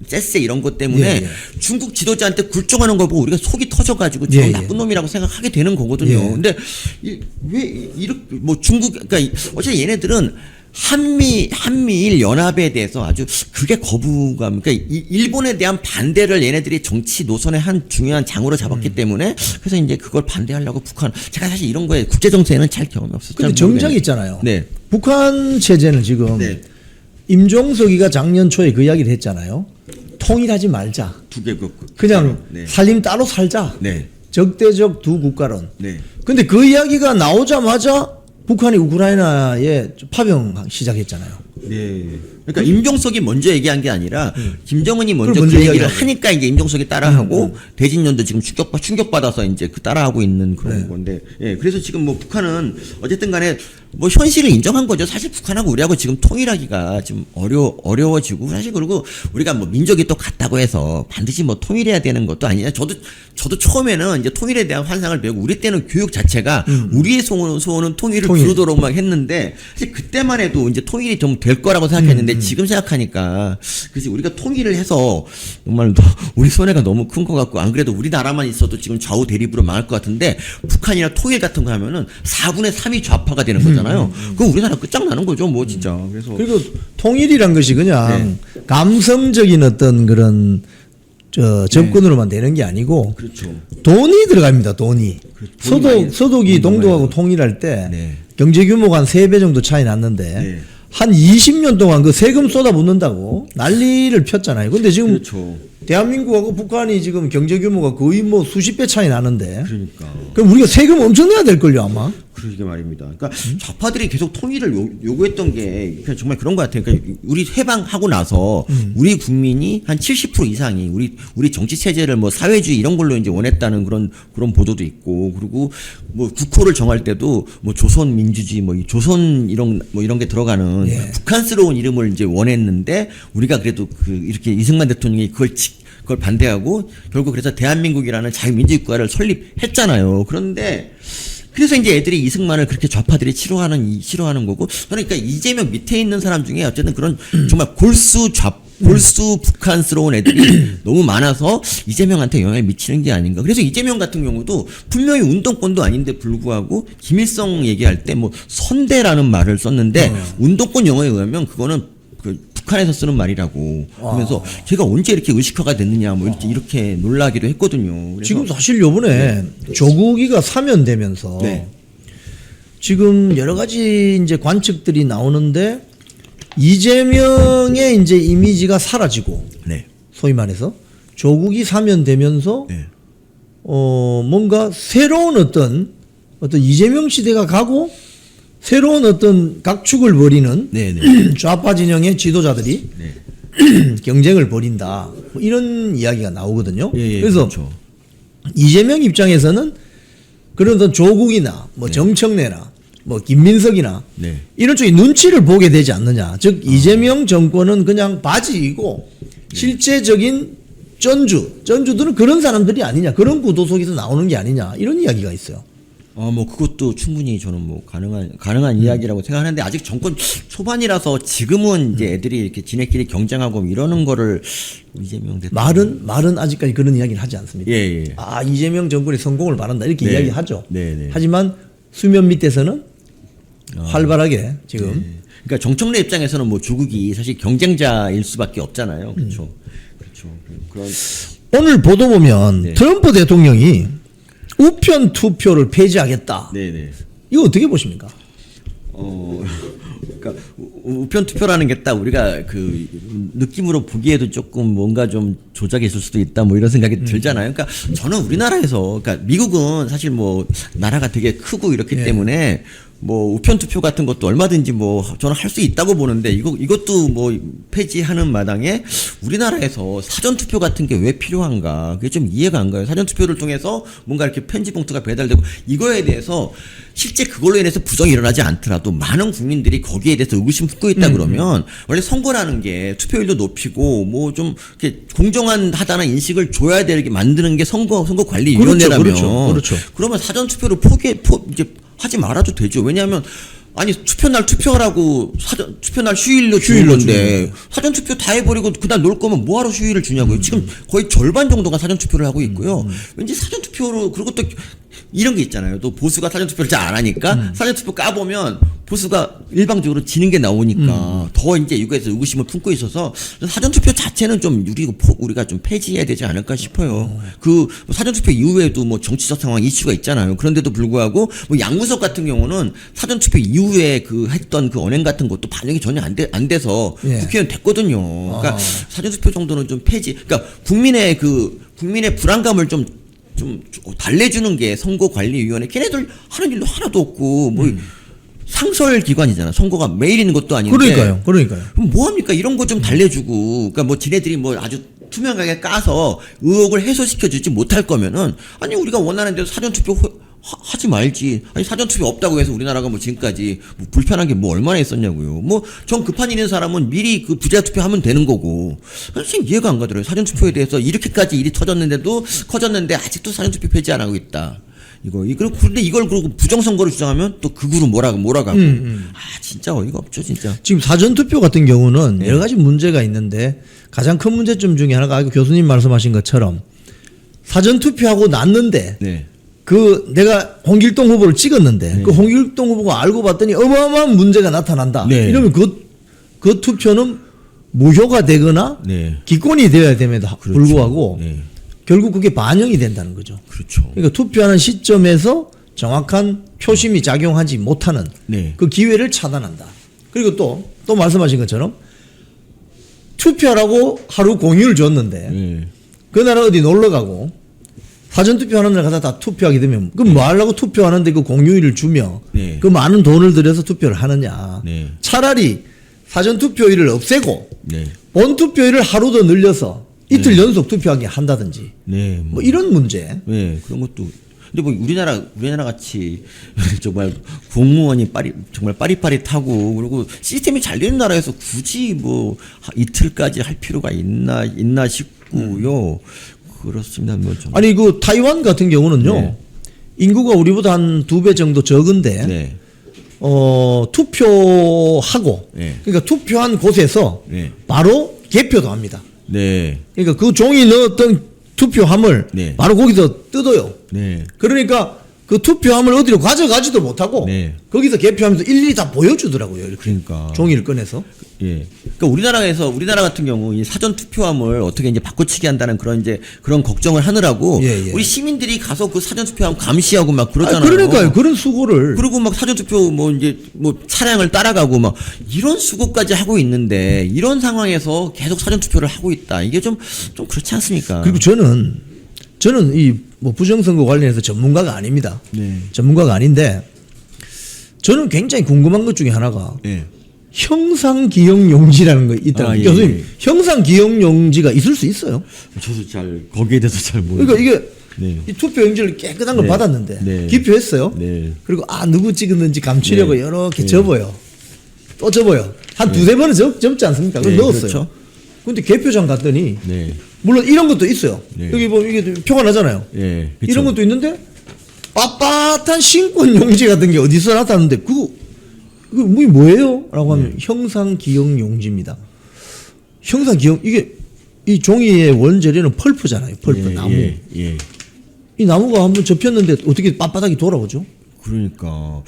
쎄쎄 이런 것 때문에 예, 예. 중국 지도자한테 굴종하는 걸 보고 우리가 속이 터져가지고 저 예, 예. 나쁜 놈이라고 생각하게 되는 거거든요. 예. 근데 왜 이렇게 그러니까 어쨌든 얘네들은 한미일 연합에 대해서 아주 그게 거부감, 그러니까 일본에 대한 반대를 얘네들이 정치 노선의 한 중요한 장으로 잡았기 때문에 그래서 이제 그걸 반대하려고 제가 사실 이런 거에 국제 정세에는 잘 경험이 없었어요. 근데 정작이 있잖아요. 네. 북한 체제는 지금 네. 임종석이가 작년 초에 그 이야기를 했잖아요. 통일하지 말자. 두 개국. 그냥 네. 살림 따로 살자. 네. 적대적 두 국가론. 네. 근데 그 이야기가 나오자마자 북한이 우크라이나에 파병 시작했잖아요. 네. 그러니까 임종석이 먼저 얘기한 게 아니라 김정은이 먼저 그걸 그 먼저 얘기를 얘기하고. 하니까 이제 임종석이 따라하고 대진년도 지금 충격받아서 이제 그 따라하고 있는 그런 건데. 예. 그래서 지금 뭐 북한은 어쨌든 간에 뭐 현실을 인정한 거죠. 사실 북한하고 우리하고 지금 통일하기가 좀 어려워지고 사실 그리고 우리가 뭐 민족이 또 같다고 해서 반드시 뭐 통일해야 되는 것도 아니냐. 저도 처음에는 이제 통일에 대한 환상을 배우고 우리 때는 교육 자체가 우리의 소원은 통일을 부르도록 막 했는데 사실 그때만 해도 이제 통일이 좀 될 거라고 생각했는데 지금 생각하니까 그래서 우리가 통일을 해서 정말 우리 손해가 너무 큰 것 같고 안 그래도 우리나라만 있어도 지금 좌우 대립으로 망할 것 같은데 북한이나 통일 같은 거 하면은 4분의 3이 좌파가 되는 거잖아요. 그럼 우리나라 끝장나는 거죠, 뭐 진짜. 그래서 그리고 통일이란 것이 그냥 감성적인 어떤 그런 접근으로만 되는 게 아니고 그렇죠. 돈이 들어갑니다. 돈이. 돈이 서독이 많이 동독하고 들어가요. 통일할 때 네. 경제 규모가 한 3배 정도 차이 났는데 네. 한 20년 동안 그 세금 쏟아붓는다고 난리를 폈잖아요. 근데 지금 그렇죠. 대한민국하고 북한이 지금 경제 규모가 거의 뭐 수십 배 차이 나는데 그러니까. 그럼 우리가 세금 엄청 내야 될걸요 아마. 그러게 말입니다. 그러니까 좌파들이 계속 통일을 요구했던 게 그냥 정말 그런 것 같아요. 그러니까 우리 해방하고 나서 우리 국민이 한 70% 이상이 우리 정치 체제를 뭐 사회주의 이런 걸로 이제 원했다는 그런 보도도 있고 그리고 뭐 국호를 정할 때도 뭐 조선 민주주의 뭐 조선 이런 게 들어가는 북한스러운 이름을 이제 원했는데 우리가 그래도 이렇게 이승만 대통령이 그걸 반대하고 결국 그래서 대한민국이라는 자유민주주의 국가를 설립했잖아요. 그런데 그래서 이제 애들이 이승만을 그렇게 좌파들이 싫어하는 거고 저는 그러니까 이재명 밑에 있는 사람 중에 어쨌든 그런 정말 골수 북한스러운 애들이 너무 많아서 이재명한테 영향을 미치는 게 아닌가. 그래서 이재명 같은 경우도 분명히 운동권도 아닌데 불구하고 김일성 얘기할 때 뭐 선대라는 말을 썼는데 운동권 용어에 의하면 그거는 북한에서 쓰는 말이라고 하면서 제가 언제 이렇게 의식화가 됐느냐 뭐 이렇게 놀라기도 했거든요. 그래서 지금 사실 요번에 조국이가 사면되면서 네. 지금 여러 가지 이제 관측들이 나오는데 이재명의 이제 이미지가 사라지고 네. 소위 말해서 조국이 사면되면서 네. 뭔가 새로운 어떤 이재명 시대가 가고 새로운 어떤 각축을 벌이는 네, 네. 좌파 진영의 지도자들이 네. 경쟁을 벌인다. 뭐 이런 이야기가 나오거든요. 예, 그래서 그렇죠. 이재명 입장에서는 그런 어떤 조국이나 뭐 정청래나 뭐 김민석이나 네. 이런 쪽에 눈치를 보게 되지 않느냐. 즉 이재명 정권은 그냥 바지이고 실제적인 전주들은 그런 사람들이 아니냐. 그런 구도 속에서 나오는 게 아니냐. 이런 이야기가 있어요. 뭐 그것도 충분히 저는 뭐 가능한 이야기라고 생각하는데 아직 정권 초반이라서 지금은 이제 애들이 이렇게 지네끼리 경쟁하고 이러는 거를 이재명 대통령 말은 아직까지 그런 이야기를 하지 않습니다. 예. 이재명 정권이 성공을 바란다 이렇게 네. 이야기하죠. 네. 하지만 수면 밑에서는 활발하게 지금 그러니까 정청래 입장에서는 뭐 조국이 사실 경쟁자일 수밖에 없잖아요. 그렇죠. 그런 오늘 보도 보면 네. 트럼프 대통령이 우편 투표를 폐지하겠다. 네네. 이거 어떻게 보십니까? 그러니까 우편 투표라는 게 딱 우리가 그 느낌으로 보기에도 조금 뭔가 좀 조작이 있을 수도 있다 뭐 이런 생각이 들잖아요. 그러니까 저는 우리나라에서 그러니까 미국은 사실 뭐 나라가 되게 크고 이렇기 예. 때문에 뭐 우편 투표 같은 것도 얼마든지 뭐 저는 할 수 있다고 보는데 이것도 뭐 폐지하는 마당에 우리나라에서 사전 투표 같은 게 왜 필요한가 그게 좀 이해가 안 가요. 사전 투표를 통해서 뭔가 이렇게 편지 봉투가 배달되고 이거에 대해서 실제 그걸로 인해서 부정이 일어나지 않더라도 많은 국민들이 거기에 대해서 의구심 품고 있다 그러면 원래 선거라는 게 투표율도 높이고 뭐 좀 이렇게 공정하다는 인식을 줘야 되게 만드는 게 선거관리위원회라면 그렇죠. 그러면 사전 투표를 이제 하지 말아도 되죠. 왜냐하면 아니 투표날 투표하라고 투표날 휴일로 주는 건데 사전 투표 다 해버리고 그날 놀 거면 뭐하러 휴일을 주냐고요. 지금 거의 절반 정도가 사전 투표를 하고 있고요. 왠지 사전 투표로 그리고 또 이런 게 있잖아요. 또 보수가 사전 투표를 잘 안 하니까 사전 투표 까보면 보수가 일방적으로 지는 게 나오니까 더 이제 이거에서 의구심을 품고 있어서 사전 투표 자체는 좀 우리가 좀 폐지해야 되지 않을까 싶어요. 그 사전 투표 이후에도 뭐 정치적 상황 이슈가 있잖아요. 그런데도 불구하고 뭐 양무석 같은 경우는 사전 투표 이후에 그 했던 그 언행 같은 것도 반영이 전혀 안 돼서 예. 국회의원 됐거든요. 그러니까 사전 투표 정도는 좀 폐지. 그러니까 국민의 불안감을 좀 달래주는 게 선거관리위원회. 걔네들 하는 일도 하나도 없고 뭐 상설 기관이잖아. 선거가 매일 있는 것도 아닌데. 그러니까요. 그럼 뭐 합니까? 이런 거 좀 달래주고. 그러니까 뭐 지네들이 뭐 아주 투명하게 까서 의혹을 해소시켜주지 못할 거면은 아니 우리가 원하는 대로 사전 투표 하지 말지. 아니 사전 투표 없다고 해서 우리나라가 뭐 지금까지 뭐 불편한 게 뭐 얼마나 있었냐고요. 뭐 정 급한 일 있는 사람은 미리 그 부자 투표하면 되는 거고. 사실 이해가 안 가더라고요. 사전 투표에 대해서 이렇게까지 일이 커졌는데 아직도 사전 투표 폐지 안 하고 있다. 그런데 이걸 그러고 부정선거를 주장하면 또 극으로 몰아가고. 아 진짜 어이가 없죠 진짜. 지금 사전투표 같은 경우는 네. 여러 가지 문제가 있는데 가장 큰 문제점 중에 하나가 아까 교수님 말씀하신 것처럼 사전투표하고 났는데 네. 그 내가 홍길동 후보를 찍었는데 네. 그 홍길동 후보가 알고 봤더니 어마어마한 문제가 나타난다. 네. 이러면 그 투표는 무효가 되거나 네. 기권이 되어야 됨에도 그렇죠. 불구하고 네. 결국 그게 반영이 된다는 거죠. 그렇죠. 그러니까 투표하는 시점에서 정확한 표심이 작용하지 못하는 네. 그 기회를 차단한다. 그리고 또 말씀하신 것처럼 투표하라고 하루 공휴를 줬는데 네. 그날은 어디 놀러 가고 사전투표하는 날 가서 다 투표하게 되면 그럼 뭐 하려고 투표하는데 그 공휴일을 주며 네. 그 많은 돈을 들여서 투표를 하느냐. 네. 차라리 사전투표일을 없애고 네. 본투표일을 하루 더 늘려서 이틀 연속 투표하게 한다든지 네. 뭐 이런 문제. 네. 그런 것도. 근데 뭐 우리나라 같이 정말 공무원이 정말 빠릿빠릿하고 그리고 시스템이 잘 되는 나라에서 굳이 뭐 이틀까지 할 필요가 있나 싶고요. 그렇습니다. 뭐 좀. 아니 그 타이완 같은 경우는요. 네. 인구가 우리보다 한 2배 정도 적은데 네. 투표하고 네. 그러니까 투표한 곳에서 네. 바로 개표도 합니다. 네. 그러니까 그 종이 넣었던 투표함을 네. 바로 거기서 뜯어요. 네. 그러니까 그 투표함을 어디로 가져가지도 못하고 네. 거기서 개표하면서 일일이 다 보여주더라고요. 이렇게 그러니까. 종이를 꺼내서. 예. 그러니까 우리나라 같은 경우 이 사전 투표함을 어떻게 이제 바꿔치기 한다는 그런 걱정을 하느라고 예, 예. 우리 시민들이 가서 그 사전 투표함 감시하고 막 그러잖아요. 그러니까요. 그런 수고를. 그리고 막 사전 투표 차량을 따라가고 막 이런 수고까지 하고 있는데 이런 상황에서 계속 사전 투표를 하고 있다. 이게 좀 그렇지 않습니까? 그리고 저는 이 뭐 부정선거 관련해서 전문가가 아닙니다. 네. 전문가가 아닌데 저는 굉장히 궁금한 것 중에 하나가 예. 형상기억용지라는 거 있다는 예, 교수님 예. 형상기억용지가 있을 수 있어요. 저도 거기에 대해서 잘 모르겠어요. 그러니까 이게 네. 이 투표용지를 깨끗한 걸 네. 받았는데 네. 기표했어요. 네. 그리고 누구 찍었는지 감추려고 네. 이렇게 네. 접어요. 또 접어요. 한 두세 번은 접지 않습니까? 그걸 네, 넣었어요. 그렇죠. 근데 개표장 갔더니 네. 물론 이런 것도 있어요. 네. 여기 뭐 이게 표가 나잖아요. 예. 이런 것도 있는데 빳빳한 신권 용지 같은 게 어디서 나타났는데 그거 뭐예요? 라고 하면 형상기억용지입니다. 형상기억 이게 이 종이의 원재료는 펄프잖아요. 펄프 나무. 예. 이 나무가 한번 접혔는데 어떻게 빳빳하게 돌아오죠? 그러니까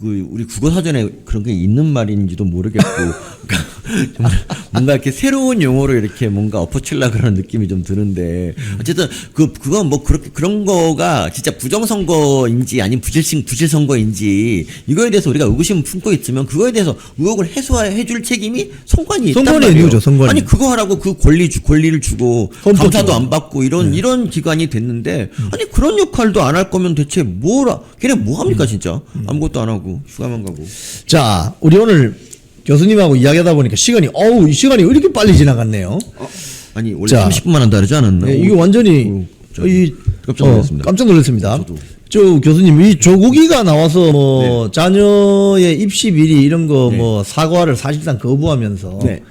우리 국어 사전에 그런 게 있는 말인지도 모르겠고 그러니까 정말 뭔가 이렇게 새로운 용어로 이렇게 뭔가 엎어치려 그러는 느낌이 좀 드는데 어쨌든 그건 뭐 그렇게 그런 거가 진짜 부정선거인지 아니면 부실선거인지 이거에 대해서 우리가 의구심을 품고 있으면 그거에 대해서 의혹을 해소해줄 책임이 선관위 있단 선관위 말이에요. 있죠, 선관위. 아니 그거 하라고 그 권리를 주고 감사도 안 받고 이런 기관이 됐는데 아니 그런 역할도 안 할 거면 대체 걔네 뭐 합니까 진짜 아무것도 안 하고 휴가만 가고. 자, 우리 오늘 교수님하고 이야기하다 보니까 이 시간이 왜 이렇게 빨리 지나갔네요. 아니 원래 30분만 한다 그러지 않았나? 네, 이게 완전히 깜짝 놀랐습니다. 깜짝 놀랐습니다. 저도. 저 교수님 이 조국이가 나와서 뭐 자녀의 입시 비리 이런 거 뭐 사과를 사실상 거부하면서 네.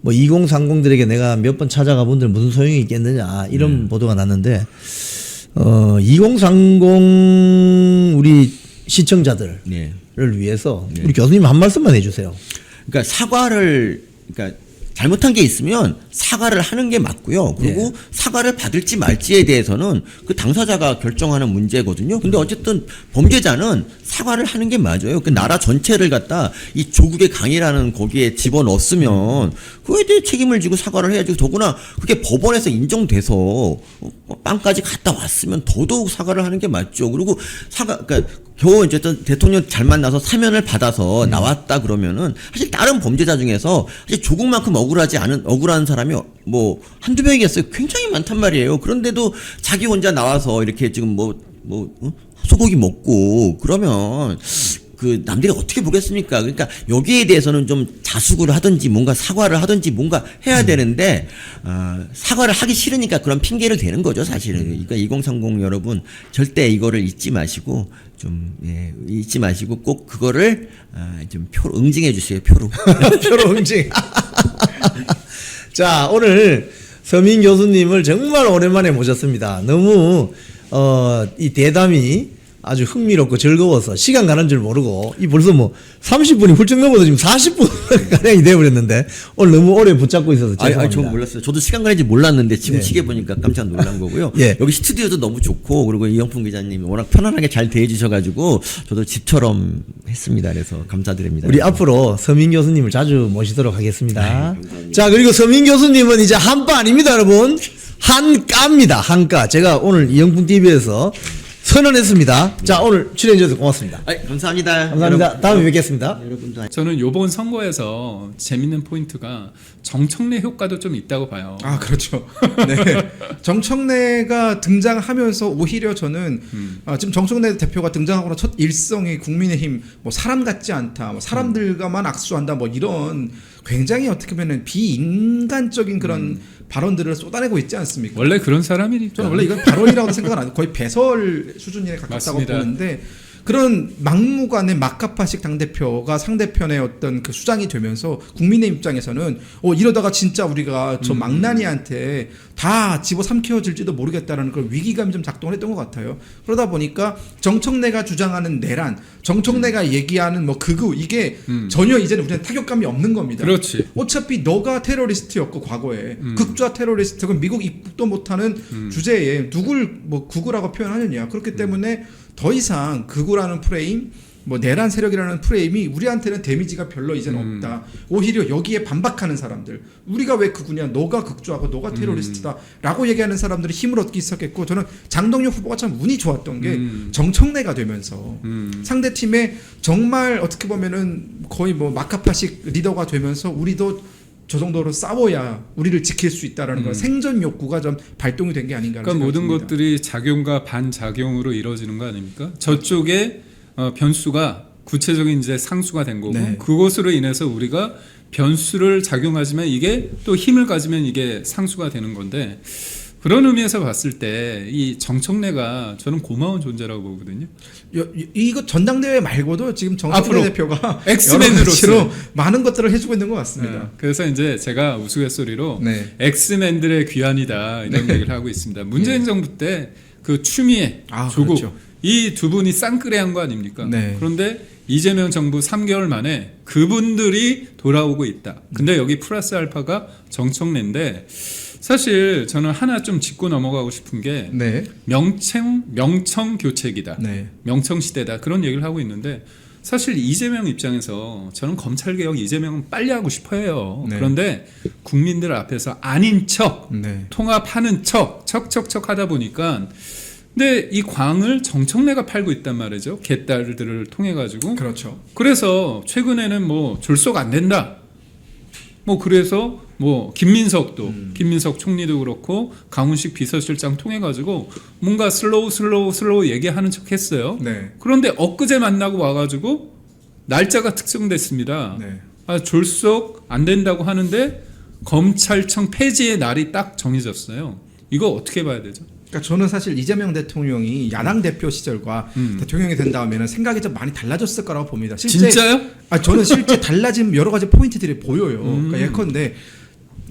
뭐 2030들에게 내가 몇 번 찾아가 본들 무슨 소용이 있겠느냐 이런 보도가 났는데 2030 우리 시청자들을 네. 위해서 우리 교수님 한 말씀만 해주세요. 그러니까 그러니까 잘못한 게 있으면 사과를 하는 게 맞고요. 그리고 사과를 받을지 말지에 대해서는 그 당사자가 결정하는 문제거든요. 근데 어쨌든 범죄자는 사과를 하는 게 맞아요. 그 나라 전체를 갖다 이 조국의 강이라는 거기에 집어넣었으면 그거에 대해 책임을 지고 사과를 해야지. 더구나 그게 법원에서 인정돼서 빵까지 갔다 왔으면 더더욱 사과를 하는 게 맞죠. 그리고 그러니까 겨우 어쨌든 대통령 잘 만나서 사면을 받아서 나왔다 그러면은 사실 다른 범죄자 중에서 사실 조국만큼 억울한 사람이 뭐 한두 명이겠어요. 굉장히 많단 말이에요. 그런데도 자기 혼자 나와서 이렇게 지금 소고기 먹고 그러면 그 남들이 어떻게 보겠습니까? 그러니까 여기에 대해서는 좀 자숙을 하든지 뭔가 사과를 하든지 뭔가 해야 되는데 사과를 하기 싫으니까 그런 핑계를 대는 거죠, 사실은. 그러니까 2030 여러분 절대 이거를 잊지 마시고 잊지 마시고 꼭 그거를 좀 표로 응징해 주세요, 표로. 표로 응징. 자, 오늘 서민 교수님을 정말 오랜만에 모셨습니다. 너무 이 대담이 아주 흥미롭고 즐거워서 시간 가는 줄 모르고 벌써 뭐 30분이 훌쩍 넘어서 지금 40분 가량이 되어버렸는데 오늘 너무 오래 붙잡고 있어서 죄송합니다. 저 몰랐어요. 저도 시간 가는지 몰랐는데 지금 시계 보니까 깜짝 놀란 거고요. 여기 스튜디오도 너무 좋고 그리고 이영풍 기자님이 워낙 편안하게 잘 대해주셔가지고 저도 집처럼 했습니다. 그래서 감사드립니다. 우리 앞으로 서민 교수님을 자주 모시도록 하겠습니다. 자, 그리고 서민 교수님은 이제 한바 아닙니다, 여러분. 한가입니다. 한가. 제가 오늘 이영풍 TV에서 선언했습니다. 자, 오늘 출연해 주셔서 고맙습니다. 감사합니다. 감사합니다. 다음에 뵙겠습니다. 여러분도 저는 이번 선거에서 재밌는 포인트가 정청래 효과도 좀 있다고 봐요. 아, 그렇죠. 네. 정청래가 등장하면서 오히려 저는 지금 정청래 대표가 등장하고 첫 일성이 국민의힘 뭐 사람 같지 않다, 뭐 사람들과만 악수한다, 뭐 이런 굉장히 어떻게 보면 비인간적인 그런 발언들을 쏟아내고 있지 않습니까? 원래 그런 사람이니까. 저는 원래 이건 발언이라고 생각은 안 해요. 거의 배설 수준에 가깝다고 맞습니다. 보는데 그런 막무가내 막가파식 당대표가 상대편의 어떤 그 수장이 되면서 국민의 입장에서는 이러다가 진짜 우리가 저 망나니한테 다 집어삼켜질지도 모르겠다라는 그런 위기감이 좀 작동을 했던 것 같아요. 그러다 보니까 정청래가 주장하는 내란, 정청래가 얘기하는 뭐 극우 이게 전혀 이제는 우리는 타격감이 없는 겁니다. 그렇지. 어차피 너가 테러리스트였고 과거에 극좌 테러리스트 그럼 미국 입국도 못하는 주제에 누굴 뭐 극우라고 표현하느냐. 그렇기 때문에 더 이상 극우라는 프레임, 뭐 내란 세력이라는 프레임이 우리한테는 데미지가 별로 이제는 없다. 오히려 여기에 반박하는 사람들, 우리가 왜 극우냐, 너가 극좌하고 너가 테러리스트다라고 얘기하는 사람들이 힘을 얻기 시작했고, 저는 장동혁 후보가 참 운이 좋았던 게 정청래가 되면서 상대 팀에 정말 어떻게 보면은 거의 뭐 마카파식 리더가 되면서 우리도 저 정도로 싸워야 우리를 지킬 수 있다라는 그런 생존 욕구가 좀 발동이 된 게 아닌가. 그러니까 모든 것들이 작용과 반작용으로 이루어지는 거 아닙니까? 저쪽에 변수가 구체적인 이제 상수가 된 거고 그것으로 인해서 우리가 변수를 작용하지만 이게 또 힘을 가지면 이게 상수가 되는 건데 그런 의미에서 봤을 때 이 정청래가 저는 고마운 존재라고 보거든요. 이거 전당대회 말고도 지금 정청래 대표가 엑스맨으로서 많은 것들을 해주고 있는 것 같습니다. 네. 그래서 이제 제가 우스갯소리로 엑스맨들의 귀환이다 이런 얘기를 하고 있습니다. 문재인 정부 때 그 추미애, 조국 그렇죠. 이 두 분이 쌍끌이한 거 아닙니까? 그런데 이재명 정부 3개월 만에 그분들이 돌아오고 있다. 근데 여기 플러스 알파가 정청래인데 사실 저는 하나 좀 짚고 넘어가고 싶은 게 네. 명청 교책이다. 네. 명청 시대다. 그런 얘기를 하고 있는데 사실 이재명 입장에서 저는 검찰개혁 이재명은 빨리 하고 싶어 해요. 네. 그런데 국민들 앞에서 아닌 척 네. 통합하는 척 하다 보니까 근데 이 광을 정청래가 팔고 있단 말이죠. 개딸들을 통해 가지고. 그렇죠. 그래서 최근에는 뭐 졸속 안 된다. 뭐 그래서 뭐 김민석 총리도 그렇고 강훈식 비서실장 통해 가지고 뭔가 슬로우 얘기하는 척 했어요. 네. 그런데 엊그제 만나고 와가지고 날짜가 특정됐습니다. 네. 졸속 안 된다고 하는데 검찰청 폐지의 날이 딱 정해졌어요. 이거 어떻게 봐야 되죠? 그러니까 저는 사실 이재명 대통령이 야당 대표 시절과 대통령이 된 다음에는 생각이 좀 많이 달라졌을 거라고 봅니다. 실제, 진짜요? 저는 실제 달라진 여러 가지 포인트들이 보여요. 그러니까 예컨대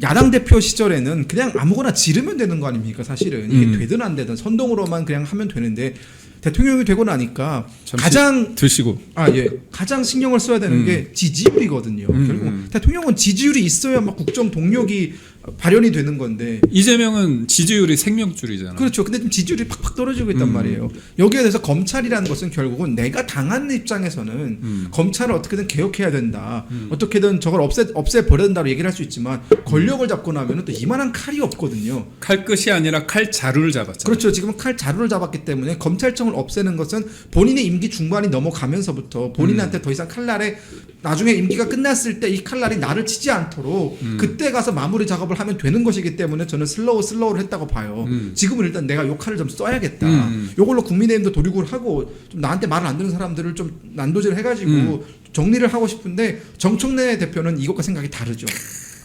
야당 대표 시절에는 그냥 아무거나 지르면 되는 거 아닙니까? 사실은 이게 되든 안 되든 선동으로만 그냥 하면 되는데 대통령이 되고 나니까 가장 드시고 가장 신경을 써야 되는 게 지지율이거든요. 결국 대통령은 지지율이 있어야 막 국정 동력이 발현이 되는 건데 이재명은 지지율이 생명줄이잖아요. 그렇죠. 근데 좀 지지율이 팍팍 떨어지고 있단 말이에요. 여기에 대해서 검찰이라는 것은 결국은 내가 당한 입장에서는 검찰을 어떻게든 개혁해야 된다. 어떻게든 저걸 없애버려야 된다고 얘기를 할 수 있지만 권력을 잡고 나면 또 이만한 칼이 없거든요. 칼 끝이 아니라 칼 자루를 잡았잖아요. 그렇죠. 지금은 칼 자루를 잡았기 때문에 검찰청을 없애는 것은 본인의 임기 중반이 넘어가면서부터 본인한테 더 이상 칼날에 나중에 임기가 끝났을 때 이 칼날이 나를 치지 않도록 그때 가서 마무리 작업을 하면 되는 것이기 때문에 저는 슬로우를 했다고 봐요. 지금은 일단 내가 요 칼을 좀 써야겠다. 요걸로 국민의힘도 도륙을 하고 좀 나한테 말을 안 듣는 사람들을 좀 난도질을 해가지고 정리를 하고 싶은데 정청래 대표는 이것과 생각이 다르죠.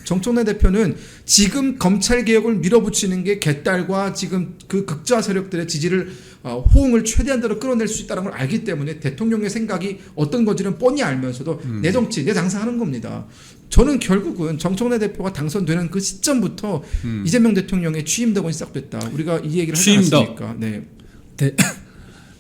정청래 대표는 지금 검찰 개혁을 밀어붙이는 게 개딸과 지금 그 극좌 세력들의 지지를 호응을 최대한대로 끌어낼 수 있다는 걸 알기 때문에 대통령의 생각이 어떤 건지는 뻔히 알면서도 내 정치, 내 장사하는 겁니다. 저는 결국은 정청래 대표가 당선되는 그 시점부터 이재명 대통령의 취임덕은 시작됐다. 우리가 이 얘기를 하지 않았습니까? 네.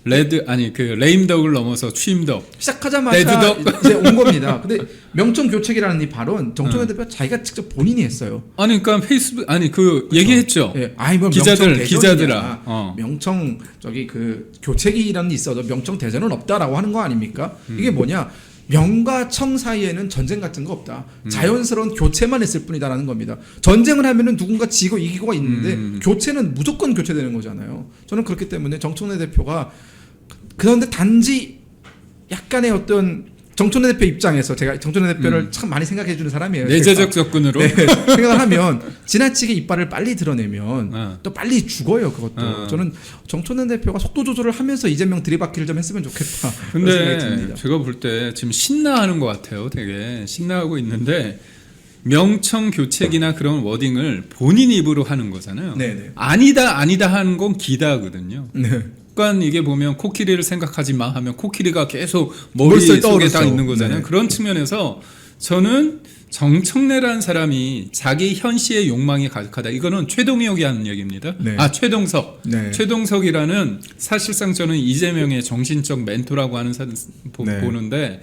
레임덕을 넘어서 취임덕. 시작하자마자 레드덕? 이제 온 겁니다. 근데 명청 교책이라는 이 발언 정청래 대표가 자기가 직접 본인이 했어요. 그러니까 페이스북 그렇죠. 얘기했죠. 예, 뭐 기자들아. 명청 그 교책이라는 게 있어도 명청 대전은 없다라고 하는 거 아닙니까? 이게 뭐냐? 명과 청 사이에는 전쟁 같은 거 없다. 자연스러운 교체만 했을 뿐이다라는 겁니다. 전쟁을 하면은 누군가 지고 이기고가 있는데 교체는 무조건 교체되는 거잖아요. 저는 그렇기 때문에 정청래 대표가 그런데 단지 약간의 어떤 정청래 대표 입장에서 제가 정청래 대표를 참 많이 생각해 주는 사람이에요. 내재적 접근으로 생각을 하면 지나치게 이빨을 빨리 드러내면 또 빨리 죽어요. 그것도 저는 정청래 대표가 속도 조절을 하면서 이재명 들이받기를 좀 했으면 좋겠다. 근데 제가 볼 때 지금 신나하는 것 같아요. 되게 신나하고 있는데 명청 교책이나 그런 워딩을 본인 입으로 하는 거잖아요. 네네. 아니다 하는 건 기다거든요. 네. 그러니까 이게 보면 코끼리를 생각하지 마 하면 코끼리가 계속 머릿속에 딱 있는 거잖아요. 네. 그런 측면에서 저는 정청래라는 사람이 자기 현시의 욕망이 가득하다. 이거는 최동혁이 하는 얘기입니다. 네. 최동석. 네. 최동석이라는 사실상 저는 이재명의 정신적 멘토라고 하는 사람 네. 보는데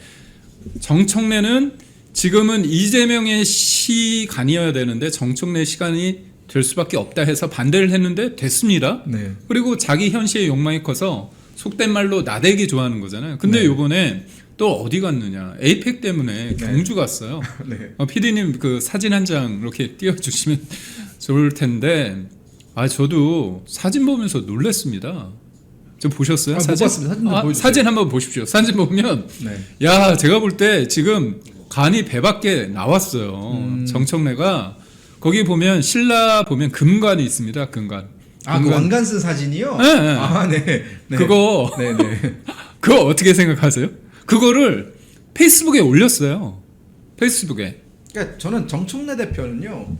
정청래는 지금은 이재명의 시간이어야 되는데 정청래 시간이 될 수밖에 없다 해서 반대를 했는데 됐습니다. 네. 그리고 자기 현시의 욕망이 커서 속된 말로 나대기 좋아하는 거잖아요. 근데 네. 요번에 또 어디 갔느냐. 에이펙 때문에 경주 갔어요. 네. PD님 그 사진 한 장 이렇게 띄워주시면 좋을 텐데 저도 사진 보면서 놀랐습니다. 좀 보셨어요? 못 사진? 봤습니다. 사진 좀 보여주세요. 사진 한번 보십시오. 사진 보면 네. 제가 볼 때 지금 간이 배 밖에 나왔어요. 정청래가 거기 보면 신라 보면 금관이 있습니다. 금관. 그 왕관 쓴 사진이요? 네. 네. 네. 그거 네네. 그거 어떻게 생각하세요? 그거를 페이스북에 올렸어요. 페이스북에. 그러니까 저는 정청래 대표는요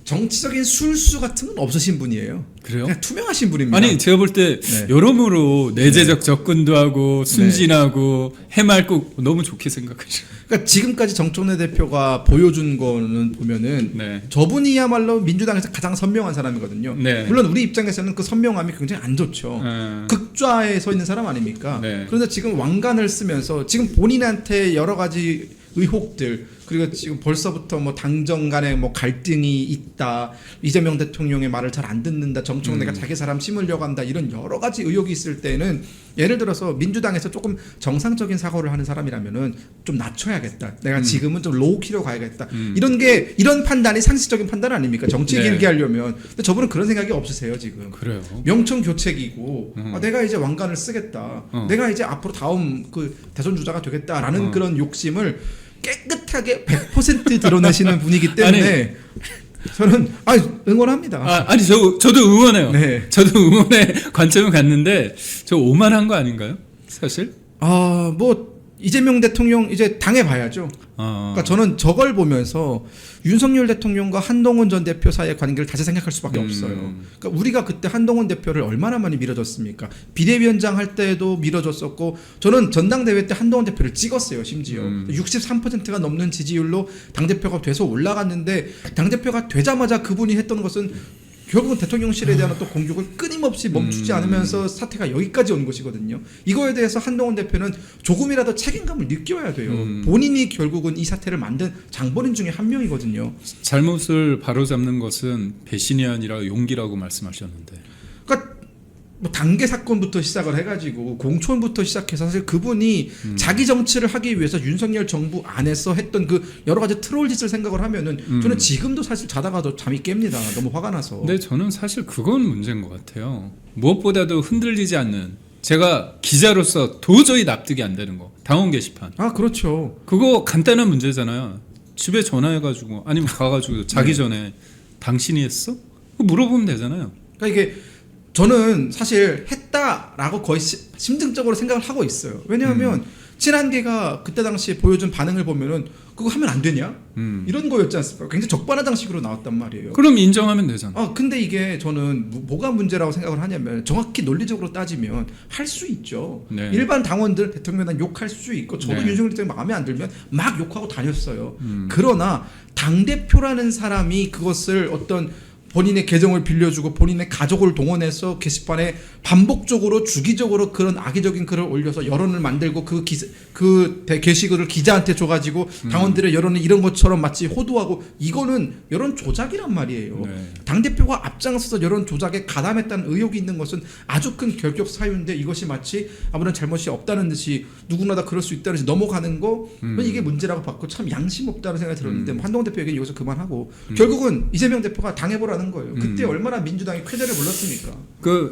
정치적인 술수 같은 건 없으신 분이에요. 그래요? 그냥 투명하신 분입니다. 제가 볼 때 네. 여러모로 내재적 접근도 하고 순진하고 해맑고 너무 좋게 생각하죠. 그러니까 지금까지 정청래 대표가 보여준 거는 보면은 네. 저분이야말로 민주당에서 가장 선명한 사람이거든요. 네. 물론 우리 입장에서는 그 선명함이 굉장히 안 좋죠. 극좌에 서 있는 사람 아닙니까? 네. 그런데 지금 왕관을 쓰면서 지금 본인한테 여러 가지 의혹들 그리고 지금 벌써부터 뭐 당정 간에 뭐 갈등이 있다. 이재명 대통령의 말을 잘 안 듣는다. 정청래가 자기 사람 심으려고 한다. 이런 여러 가지 의혹이 있을 때는 예를 들어서 민주당에서 조금 정상적인 사고를 하는 사람이라면은 좀 낮춰야겠다. 내가 지금은 좀 로우키로 가야겠다. 이런 판단이 상식적인 판단 아닙니까? 정치 길게 하려면. 근데 저분은 그런 생각이 없으세요, 지금. 그래요. 명청 교책이고 내가 이제 왕관을 쓰겠다. 내가 이제 앞으로 다음 그 대선 주자가 되겠다라는 그런 욕심을 깨끗하게 100% 드러내시는 분이기 때문에 저는 응원합니다. 아니 저도 응원해요. 네. 저도 응원의 관점을 갖는데 저 오만한 거 아닌가요? 사실? 뭐 이재명 대통령 이제 당해봐야죠. 그러니까 저는 저걸 보면서 윤석열 대통령과 한동훈 전 대표 사이의 관계를 다시 생각할 수밖에 없어요. 그러니까 우리가 그때 한동훈 대표를 얼마나 많이 밀어줬습니까? 비대위원장 할 때도 밀어줬었고 저는 전당대회 때 한동훈 대표를 찍었어요. 심지어 63%가 넘는 지지율로 당대표가 돼서 올라갔는데 당대표가 되자마자 그분이 했던 것은 결국은 대통령실에 대한 또 공격을 끊임없이 멈추지 않으면서 사태가 여기까지 온 것이거든요. 이거에 대해서 한동훈 대표는 조금이라도 책임감을 느껴야 돼요. 본인이 결국은 이 사태를 만든 장본인 중에 한 명이거든요. 잘못을 바로잡는 것은 배신이 아니라 용기라고 말씀하셨는데. 그러니까 뭐 단계 사건부터 시작을 해가지고 공천부터 시작해서 사실 그분이 자기 정치를 하기 위해서 윤석열 정부 안에서 했던 그 여러 가지 트롤 짓을 생각을 하면은 저는 지금도 사실 자다가도 잠이 깹니다. 너무 화가 나서. 근데 저는 사실 그건 문제인 것 같아요. 무엇보다도 흔들리지 않는, 제가 기자로서 도저히 납득이 안 되는 거, 당원 게시판. 그렇죠. 그거 간단한 문제잖아요. 집에 전화해가지고 아니면 가가지고 자기 전에 당신이 했어? 그거 물어보면 되잖아요. 그러니까 이게 저는 사실 했다라고 거의 심증적으로 생각을 하고 있어요. 왜냐하면 친한계가 그때 당시에 보여준 반응을 보면은 그거 하면 안 되냐? 이런 거였지 않습니까? 굉장히 적반하장식으로 나왔단 말이에요. 그럼 인정하면 되잖아. 근데 이게 저는 뭐가 문제라고 생각을 하냐면 정확히 논리적으로 따지면 할 수 있죠. 네. 일반 당원들 대통령단 욕할 수 있고 저도 네. 윤석열 대통령 마음에 안 들면 막 욕하고 다녔어요. 그러나 당대표라는 사람이 그것을 어떤 본인의 계정을 빌려주고 본인의 가족을 동원해서 게시판에 반복적으로 주기적으로 그런 악의적인 글을 올려서 여론을 만들고 그 게시글을 기자한테 줘가지고 당원들의 여론은 이런 것처럼 마치 호도하고 이거는 여론 조작이란 말이에요. 네. 당대표가 앞장서서 여론 조작에 가담했다는 의혹이 있는 것은 아주 큰 결격 사유인데 이것이 마치 아무런 잘못이 없다는 듯이 누구나 다 그럴 수 있다는 듯이 넘어가는 거 이게 문제라고 봤고 참 양심 없다는 생각이 들었는데 뭐 한동훈 대표에게 여기서 그만하고 결국은 이재명 대표가 당해보라는 거예요. 그때 얼마나 민주당이 쾌재를 불렀습니까?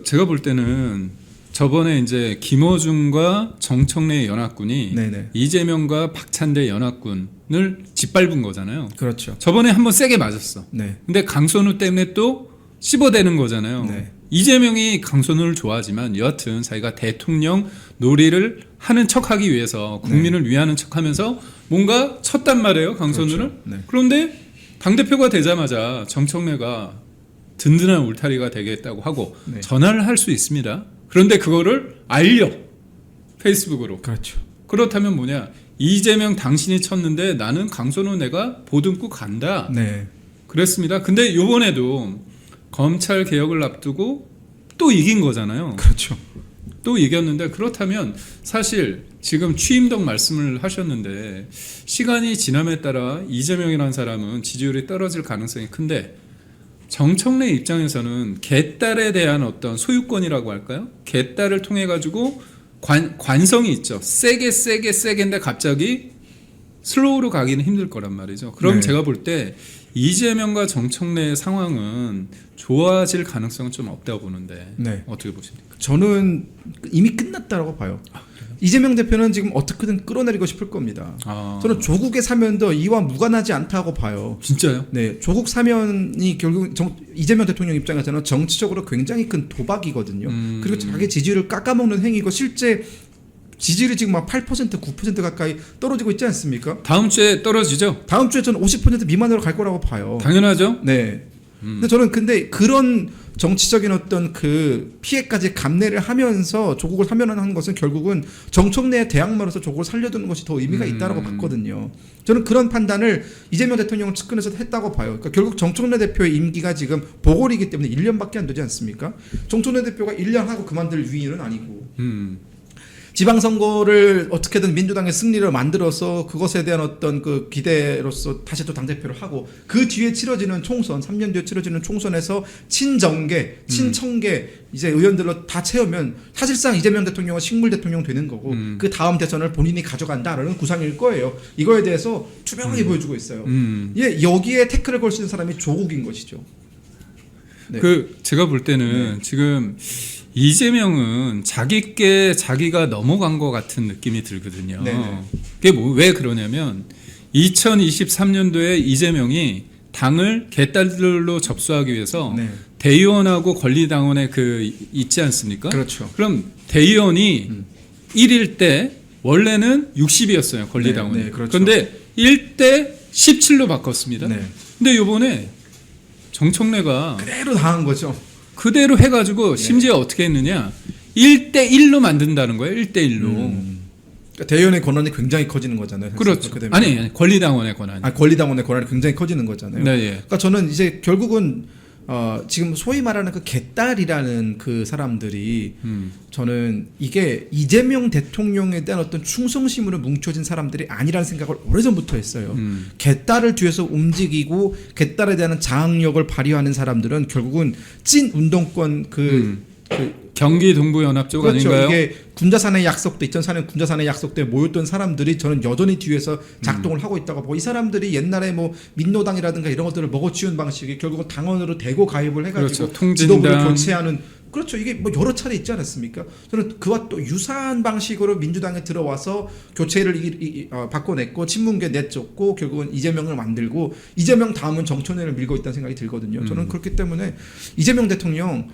제가 볼 때는 저번에 이제 김어준과 정청래 연합군이 네네. 이재명과 박찬대 연합군을 짓밟은 거잖아요. 그렇죠. 저번에 한번 세게 맞았어. 네. 근데 강선우 때문에 또 씹어대는 거잖아요. 네. 이재명이 강선우를 좋아하지만 여하튼 자기가 대통령 놀이를 하는 척하기 위해서 국민을 위하는 척하면서 뭔가 쳤단 말이에요, 강선우를. 그렇죠. 네. 그런데 당대표가 되자마자 정청래가 든든한 울타리가 되겠다고 하고 네. 전화를 할 수 있습니다. 그런데 그거를 알려, 페이스북으로. 그렇죠. 그렇다면 뭐냐, 이재명 당신이 쳤는데 나는 강선우 내가 보듬고 간다. 네. 그랬습니다. 근데 요번에도 검찰 개혁을 앞두고 또 이긴 거잖아요. 그렇죠. 또 이겼는데, 그렇다면 사실 지금 취임덕 말씀을 하셨는데 시간이 지남에 따라 이재명이라는 사람은 지지율이 떨어질 가능성이 큰데, 정청래 입장에서는 개딸에 대한 어떤 소유권이라고 할까요? 개딸을 통해 가지고 관성이 있죠. 세게인데 갑자기 슬로우로 가기는 힘들 거란 말이죠. 그럼 네. 제가 볼 때 이재명과 정청래의 상황은 좋아질 가능성은 좀 없다고 보는데 네. 어떻게 보십니까? 저는 이미 끝났다라고 봐요. 이재명 대표는 지금 어떻게든 끌어내리고 싶을 겁니다. 저는 조국의 사면도 이와 무관하지 않다고 봐요. 진짜요? 네, 조국 사면이 결국 이재명 대통령 입장에서는 정치적으로 굉장히 큰 도박이거든요. 그리고 자기 지지율을 깎아먹는 행위고 실제 지지율이 지금 막 8%, 9% 가까이 떨어지고 있지 않습니까? 다음 주에 떨어지죠? 다음 주에 저는 50% 미만으로 갈 거라고 봐요. 당연하죠. 네. 근데 저는 그런 정치적인 어떤 그 피해까지 감내를 하면서 조국을 사면하는 것은 결국은 정청래의 대항마로서 조국을 살려두는 것이 더 의미가 있다고 봤거든요. 저는 그런 판단을 이재명 대통령 측근에서 했다고 봐요. 그러니까 결국 정청래 대표의 임기가 지금 보궐이기 때문에 1년밖에 안 되지 않습니까? 정청래 대표가 1년 하고 그만둘 위인은 아니고. 지방선거를 어떻게든 민주당의 승리를 만들어서 그것에 대한 어떤 그 기대로서 다시 또 당대표를 하고 그 뒤에 치러지는 총선, 3년 뒤에 치러지는 총선에서 친정계, 친청계 이제 의원들로 다 채우면 사실상 이재명 대통령은 식물 대통령 되는 거고 그 다음 대선을 본인이 가져간다라는 구상일 거예요. 이거에 대해서 투명하게 보여주고 있어요. 예, 여기에 태클을 걸 수 있는 사람이 조국인 것이죠. 네. 그 제가 볼 때는 지금 이재명은 자기께 자기가 넘어간 것 같은 느낌이 들거든요. 네네. 그게 왜 그러냐면 2023년도에 이재명이 당을 개딸들로 접수하기 위해서 네. 대의원하고 권리당원에 있지 않습니까? 그렇죠. 그럼 대의원이 1일 때 원래는 60이었어요 권리당원이. 네, 네, 그렇죠. 그런데 1대 17로 바꿨습니다. 네. 근데 이번에 정청래가 그대로 당한 거죠. 그대로 해가지고 심지어 어떻게 했느냐 1대1로 만든다는 거예요. 1대1로. 그러니까 대의원의 권한이 굉장히 커지는 거잖아요. 그렇죠. 그렇게 되면. 아니 권리당원의 권한이. 권리당원의 권한이 굉장히 커지는 거잖아요. 네, 예. 그러니까 저는 이제 결국은 지금 소위 말하는 그 개딸이라는 그 사람들이 저는 이게 이재명 대통령에 대한 어떤 충성심으로 뭉쳐진 사람들이 아니라는 생각을 오래전부터 했어요. 개딸을 뒤에서 움직이고 개딸에 대한 장악력을 발휘하는 사람들은 결국은 찐 운동권 경기 동부연합 쪽 그렇죠. 아닌가요? 이게 군자산의 약속 때 2004년 군자산의 약속 때 모였던 사람들이 저는 여전히 뒤에서 작동을 하고 있다고 보고 이 사람들이 옛날에 뭐 민노당이라든가 이런 것들을 먹어치운 방식이 결국은 당원으로 대거 가입을 해가지고 그렇죠. 통진당. 지도부를 교체하는 그렇죠. 이게 뭐 여러 차례 있지 않았습니까? 저는 그와 또 유사한 방식으로 민주당에 들어와서 교체를 바꿔냈고 친문계 내쫓고 결국은 이재명을 만들고 이재명 다음은 정청래를 밀고 있다는 생각이 들거든요. 저는 그렇기 때문에 이재명 대통령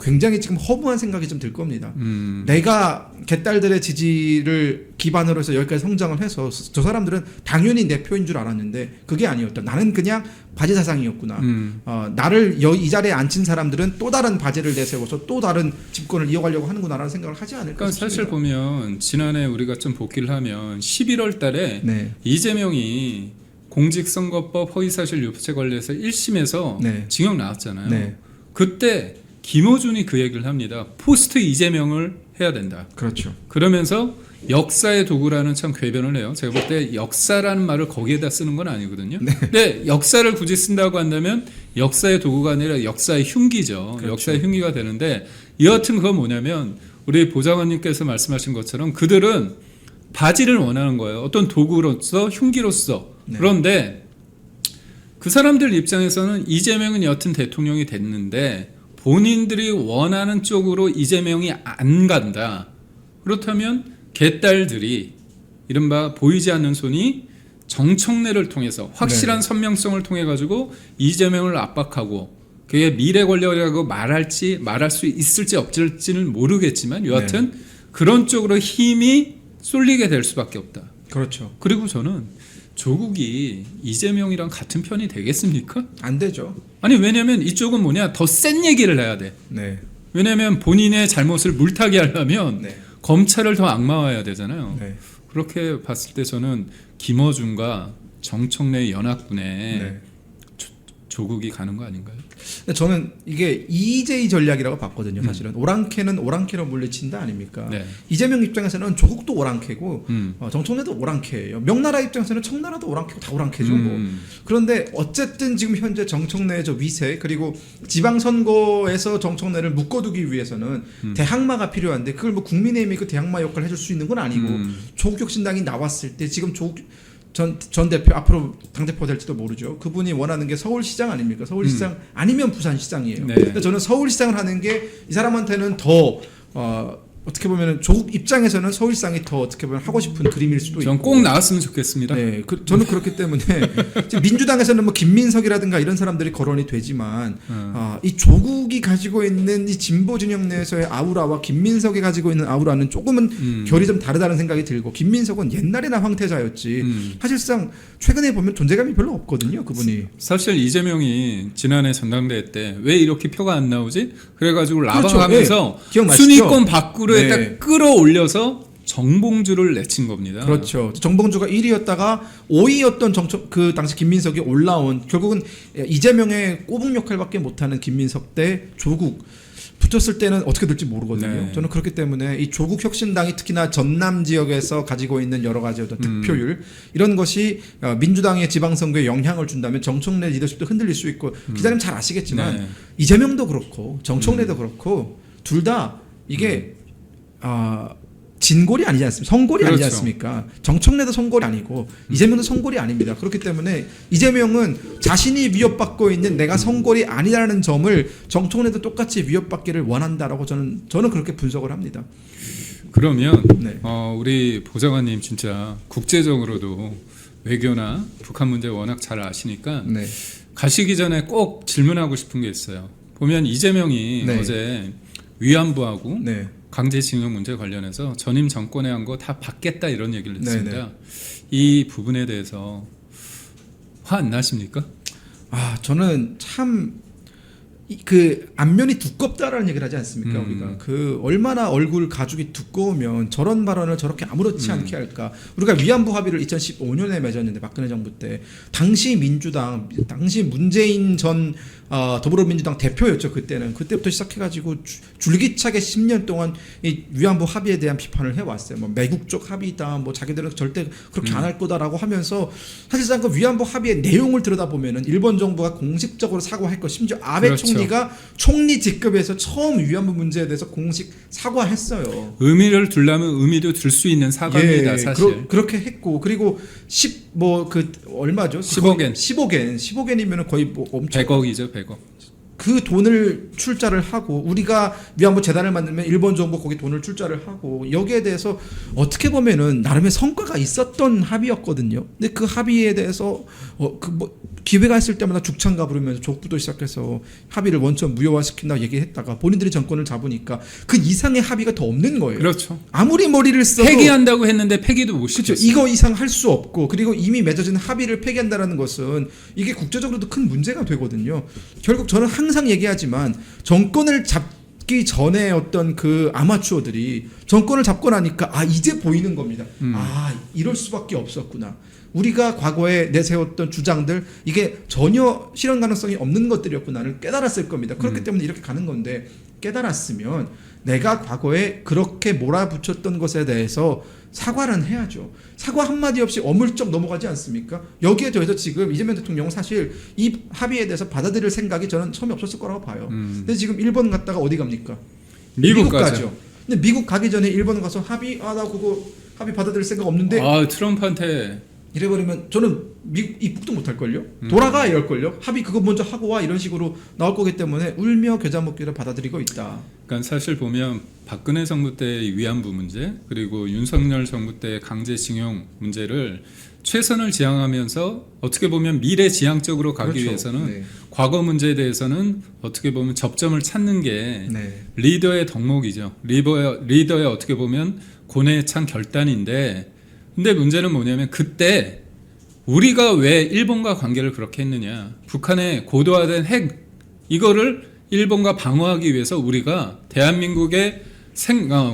굉장히 지금 허무한 생각이 좀 들 겁니다. 내가 개딸들의 지지를 기반으로 해서 여기까지 성장을 해서 저 사람들은 당연히 내 표인 줄 알았는데 그게 아니었다. 나는 그냥 바지 사상이었구나. 나를 이 자리에 앉힌 사람들은 또 다른 바지를 내세워서 또 다른 집권을 이어가려고 하는구나라는 생각을 하지 않을까 그러니까 싶습니다. 사실 보면 지난해 우리가 좀 복기를 하면 11월 달에 네. 이재명이 공직선거법 허위사실 유포죄 관련해서 1심에서 네. 징역 나왔잖아요. 네. 그때 김어준이 그 얘기를 합니다. 포스트 이재명을 해야 된다. 그렇죠. 그러면서 역사의 도구라는 참 궤변을 해요. 제가 볼 때 역사라는 말을 거기에다 쓰는 건 아니거든요. 네. 근데 역사를 굳이 쓴다고 한다면 역사의 도구가 아니라 역사의 흉기죠. 그렇죠. 역사의 흉기가 되는데 여하튼 그건 뭐냐면 우리 보좌관님께서 말씀하신 것처럼 그들은 바지를 원하는 거예요. 어떤 도구로서 흉기로서. 네. 그런데 그 사람들 입장에서는 이재명은 여튼 대통령이 됐는데 본인들이 원하는 쪽으로 이재명이 안 간다. 그렇다면 개딸들이 이른바 보이지 않는 손이 정청래를 통해서 확실한 네. 선명성을 통해 가지고 이재명을 압박하고 그게 미래 권력이라고 말할 수 있을지 없을지는 모르겠지만 여하튼 그런 쪽으로 힘이 쏠리게 될 수밖에 없다. 그렇죠. 그리고 저는 조국이 이재명이랑 같은 편이 되겠습니까? 안 되죠. 아니 왜냐면 이쪽은 뭐냐 더 센 얘기를 해야 돼. 네. 왜냐면 본인의 잘못을 물타기 하려면 네. 검찰을 더 악마화해야 되잖아요. 네. 그렇게 봤을 때 저는 김어준과 정청래 연합군에 네. 조국이 가는 거 아닌가요? 근데 저는 이게 EJ 전략이라고 봤거든요. 사실은 오랑캐는 오랑캐로 물리친다 아닙니까? 네. 이재명 입장에서는 조국도 오랑캐고 정청래도 오랑캐예요. 명나라 입장에서는 청나라도 오랑캐고 다 오랑캐죠. 뭐. 그런데 어쨌든 지금 현재 정청래의 저 위세 그리고 지방선거에서 정청래를 묶어두기 위해서는 대항마가 필요한데 그걸 뭐 국민의힘이 그 대항마 역할을 해줄 수 있는 건 아니고 조국혁신당이 나왔을 때 지금 전 대표 앞으로 당대표가 될지도 모르죠. 그분이 원하는 게 서울시장 아닙니까? 서울시장 아니면 부산시장이에요. 네. 근데 저는 서울시장을 하는 게 이 사람한테는 더 어떻게 보면 조국 입장에서는 서울시장이 더 어떻게 보면 하고 싶은 그림일 수도 있고. 전 꼭 나왔으면 좋겠습니다. 네, 저는 그렇기 때문에 지금 민주당에서는 뭐 김민석이라든가 이런 사람들이 거론이 되지만 이 조국이 가지고 있는 이 진보 진영 내에서의 아우라와 김민석이 가지고 있는 아우라는 조금은 결이 좀 다르다는 생각이 들고 김민석은 옛날에나 황태자였지 사실상 최근에 보면 존재감이 별로 없거든요, 그분이. 사실 이재명이 지난해 전당대회 때 왜 이렇게 표가 안 나오지? 그래가지고 그렇죠. 라방하면서 네. 기억나시죠? 순위권 밖으로 네. 딱 끌어올려서 정봉주를 내친 겁니다. 그렇죠. 정봉주가 1위였다가 5위였던 그 당시 김민석이 올라온 결국은 이재명의 꼬북 역할밖에 못하는 김민석 대 조국 붙었을 때는 어떻게 될지 모르거든요. 네. 저는 그렇기 때문에 이 조국 혁신당이 특히나 전남 지역에서 가지고 있는 여러 가지 어떤 득표율 이런 것이 민주당의 지방선거에 영향을 준다면 정청래 리더십도 흔들릴 수 있고 기자님 잘 아시겠지만 네. 이재명도 그렇고 정청래도 그렇고 둘 다 이게 진골이 아니지 않습니까? 성골이 아니지 그렇죠. 않습니까? 정청래도 성골이 아니고 이재명도 성골이 아닙니다. 그렇기 때문에 이재명은 자신이 위협받고 있는 내가 성골이 아니라는 점을 정청래도 똑같이 위협받기를 원한다라고 저는 그렇게 분석을 합니다. 그러면 네. 우리 보좌관님 진짜 국제적으로도 외교나 북한 문제 워낙 잘 아시니까 네. 가시기 전에 꼭 질문하고 싶은 게 있어요. 보면 이재명이 네. 어제 위안부하고 네. 강제징용 문제 관련해서 전임 정권에 한 거 다 받겠다 이런 얘기를 했습니다. 네, 네. 이 부분에 대해서 화 안 나십니까? 저는 참 그 안면이 두껍다라는 얘기를 하지 않습니까? 우리가 그 얼마나 얼굴 가죽이 두꺼우면 저런 발언을 저렇게 아무렇지 않게 할까? 우리가 위안부 합의를 2015년에 맺었는데 박근혜 정부 때 당시 민주당, 당시 문재인 전 더불어민주당 대표였죠. 그때부터 시작해가지고 줄기차게 10년 동안 이 위안부 합의에 대한 비판을 해왔어요. 뭐 매국적 합의다, 뭐 자기들은 절대 그렇게 안 할 거다라고 하면서 사실상 그 위안부 합의의 내용을 들여다보면은 일본 정부가 공식적으로 사과할 것, 심지어 아베 그렇죠. 총리가 총리 직급에서 처음 위안부 문제에 대해서 공식 사과했어요. 의미를 두려면 의미도 들 수 있는 사과입니다. 사실. 그렇게 했고 그리고 얼마죠? 10억 엔. 10억엔이면 거의 뭐 엄청 100억이죠, 100억. 그 돈을 출자를 하고 우리가 위안부 재단을 만들면 일본 정부 거기 돈을 출자를 하고 여기에 대해서 어떻게 보면은 나름의 성과가 있었던 합의였거든요. 근데 그 합의에 대해서 기회가 있을 때마다 죽창가 부르면서 족부도 시작해서 합의를 원천 무효화시킨다고 얘기했다가 본인들이 정권을 잡으니까 그 이상의 합의가 더 없는 거예요. 그렇죠. 아무리 머리를 써도 폐기한다고 했는데 폐기도 못 그렇죠. 시켰어요. 이거 이상 할 수 없고 그리고 이미 맺어진 합의를 폐기한다는 것은 이게 국제적으로도 큰 문제가 되거든요. 결국 저는 항상 얘기하지만 정권을 잡기 전에 어떤 그 아마추어들이 정권을 잡고 나니까 이제 보이는 겁니다. 이럴 수밖에 없었구나. 우리가 과거에 내세웠던 주장들 이게 전혀 실현 가능성이 없는 것들이었구나를 깨달았을 겁니다. 그렇기 때문에 이렇게 가는 건데 깨달았으면 내가 과거에 그렇게 몰아붙였던 것에 대해서 사과는 해야죠. 사과 한마디 없이 어물쩍 넘어가지 않습니까? 여기에 더해서 지금 이재명 대통령은 사실 이 합의에 대해서 받아들일 생각이 저는 처음에 없었을 거라고 봐요. 근데 지금 일본 갔다가 어디 갑니까? 미국 가죠. 근데 미국 가기 전에 일본 가서 나 그거 합의 받아들일 생각 없는데 트럼프한테 이래버리면 저는 미국 입국도 못할 걸요. 돌아가 이럴 걸요. 합의 그거 먼저 하고 와 이런 식으로 나올 거기 때문에 울며 겨자 먹기를 받아들이고 있다. 그러니까 사실 보면 박근혜 정부 때의 위안부 문제 그리고 윤석열 정부 때의 강제징용 문제를 최선을 지향하면서 어떻게 보면 미래지향적으로 가기 그렇죠. 위해서는 네. 과거 문제에 대해서는 어떻게 보면 접점을 찾는 게 네. 리더의 덕목이죠. 리더의 어떻게 보면 고뇌에 찬 결단인데 근데 문제는 뭐냐면 그때 우리가 왜 일본과 관계를 그렇게 했느냐. 북한의 고도화된 핵 이거를 일본과 방어하기 위해서 우리가 대한민국의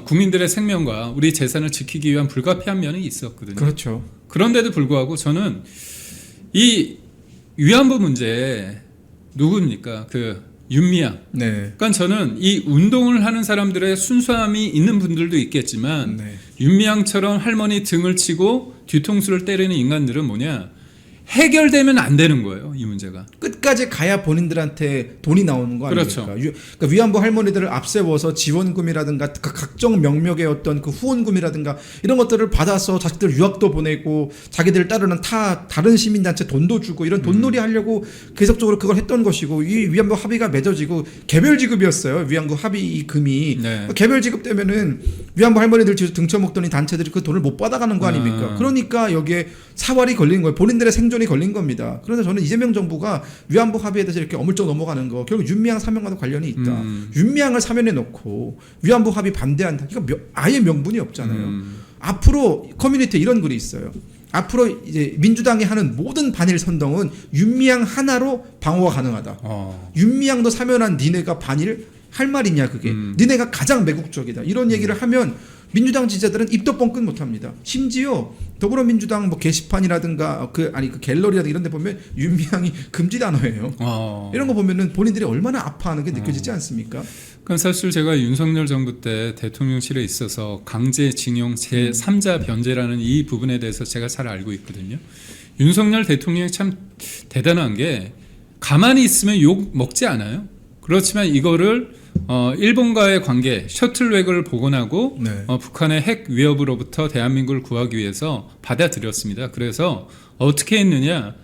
국민들의 생명과 우리 재산을 지키기 위한 불가피한 면이 있었거든요. 그렇죠. 그런데도 불구하고 저는 이 위안부 문제 누굽니까? 윤미향. 네. 그러니까 저는 이 운동을 하는 사람들의 순수함이 있는 분들도 있겠지만 네. 윤미향처럼 할머니 등을 치고 뒤통수를 때리는 인간들은 뭐냐? 해결되면 안 되는 거예요, 이 문제가. 끝까지 가야 본인들한테 돈이 나오는 거 아닙니까? 그렇죠. 그러니까 위안부 할머니들을 앞세워서 지원금이라든가 각종 명목의 어떤 그 후원금이라든가 이런 것들을 받아서 자식들 유학도 보내고 자기들 따르는 다른 시민단체 돈도 주고 이런 돈놀이 하려고 계속적으로 그걸 했던 것이고 이 위안부 합의가 맺어지고 개별 지급이었어요. 위안부 합의 금이 네. 개별 지급되면은 위안부 할머니들 뒤에서 등쳐먹더니 단체들이 그 돈을 못 받아가는 거 아닙니까? 그러니까 여기에 사활이 걸린 거예요. 본인들의 생존이 걸린 겁니다. 그래서 저는 이재명 정부가 위안부 합의에 대해서 이렇게 어물쩍 넘어가는 거 결국 윤미향 사면과도 관련이 있다. 윤미향을 사면해 놓고 위안부 합의 반대한다. 이거 아예 명분이 없잖아요. 앞으로 커뮤니티에 이런 글이 있어요. 앞으로 이제 민주당이 하는 모든 반일 선동은 윤미향 하나로 방어가 가능하다. 윤미향도 사면한 니네가 반일 할 말이냐 그게. 니네가 가장 매국적이다. 이런 얘기를 하면 민주당 지지자들은 입도 뻥끗 못합니다. 심지어 더불어민주당 뭐 게시판이라든가 그 갤러리라든가 이런 데 보면 윤미향이 금지 단어예요. 이런 거 보면은 본인들이 얼마나 아파하는 게 느껴지지 않습니까? 그러니까 사실 제가 윤석열 정부 때 대통령실에 있어서 강제징용 제3자 변제라는 이 부분에 대해서 제가 잘 알고 있거든요. 윤석열 대통령이 참 대단한 게 가만히 있으면 욕 먹지 않아요. 그렇지만 이거를 일본과의 관계 셔틀랙을 복원하고 네. 북한의 핵 위협으로부터 대한민국을 구하기 위해서 받아들였습니다. 그래서 어떻게 했느냐?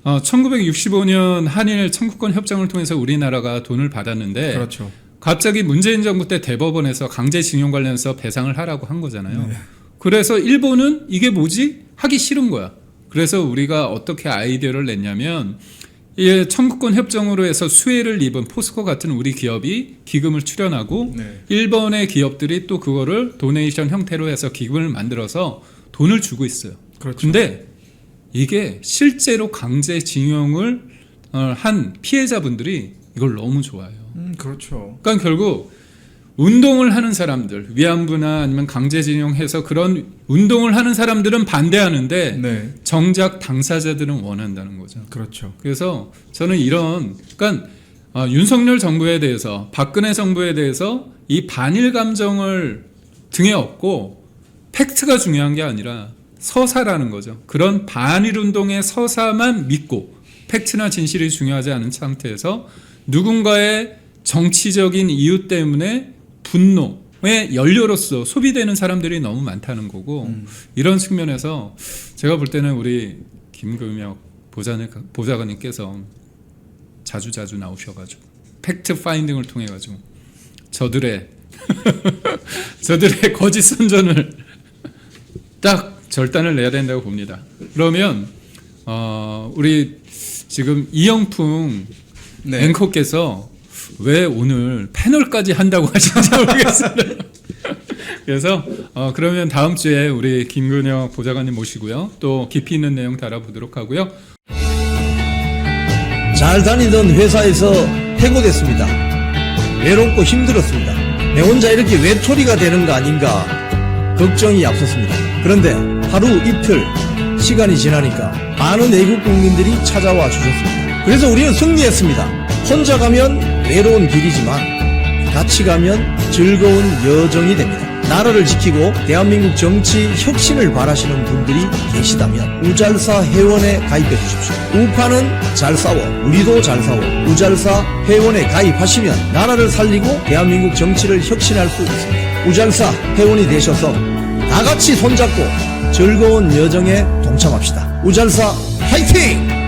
1965년 한일 청구권 협정을 통해서 우리나라가 돈을 받았는데 그렇죠. 갑자기 문재인 정부 때 대법원에서 강제징용 관련해서 배상을 하라고 한 거잖아요. 네. 그래서 일본은 이게 뭐지? 하기 싫은 거야. 그래서 우리가 어떻게 아이디어를 냈냐면 이 청구권 협정으로 해서 수혜를 입은 포스코 같은 우리 기업이 기금을 출연하고 네. 일본의 기업들이 또 그거를 도네이션 형태로 해서 기금을 만들어서 돈을 주고 있어요. 그렇죠. 근데 이게 실제로 강제징용을 한 피해자분들이 이걸 너무 좋아해요. 그렇죠. 그러니까 결국 운동을 하는 사람들, 위안부나 아니면 강제징용해서 그런 운동을 하는 사람들은 반대하는데 네. 정작 당사자들은 원한다는 거죠. 그렇죠. 그래서 저는 그러니까 윤석열 정부에 대해서, 박근혜 정부에 대해서 이 반일 감정을 등에 업고 팩트가 중요한 게 아니라 서사라는 거죠. 그런 반일 운동의 서사만 믿고 팩트나 진실이 중요하지 않은 상태에서 누군가의 정치적인 이유 때문에 분노의 연료로서 소비되는 사람들이 너무 많다는 거고 이런 측면에서 제가 볼 때는 우리 김금혁 보좌관님께서 자주 나오셔가지고 팩트 파인딩을 통해가지고 저들의 거짓 선전을 딱 절단을 내야 된다고 봅니다. 그러면 우리 지금 이영풍 네. 앵커께서 왜 오늘 패널까지 한다고 하시는지 모르겠어요. 그래서 그러면 다음 주에 우리 김근혁 보좌관님 모시고요. 또 깊이 있는 내용 다뤄보도록 하고요. 잘 다니던 회사에서 해고됐습니다. 외롭고 힘들었습니다. 내 혼자 이렇게 외톨이가 되는 거 아닌가 걱정이 앞섰습니다. 그런데 하루 이틀 시간이 지나니까 많은 외국 국민들이 찾아와 주셨습니다. 그래서 우리는 승리했습니다. 혼자 가면 외로운 길이지만 같이 가면 즐거운 여정이 됩니다. 나라를 지키고 대한민국 정치 혁신을 바라시는 분들이 계시다면 우잘사 회원에 가입해 주십시오. 우파는 잘 싸워, 우리도 잘 싸워. 우잘사 회원에 가입하시면 나라를 살리고 대한민국 정치를 혁신할 수 있습니다. 우잘사 회원이 되셔서 다 같이 손잡고 즐거운 여정에 동참합시다. 우잘사 화이팅!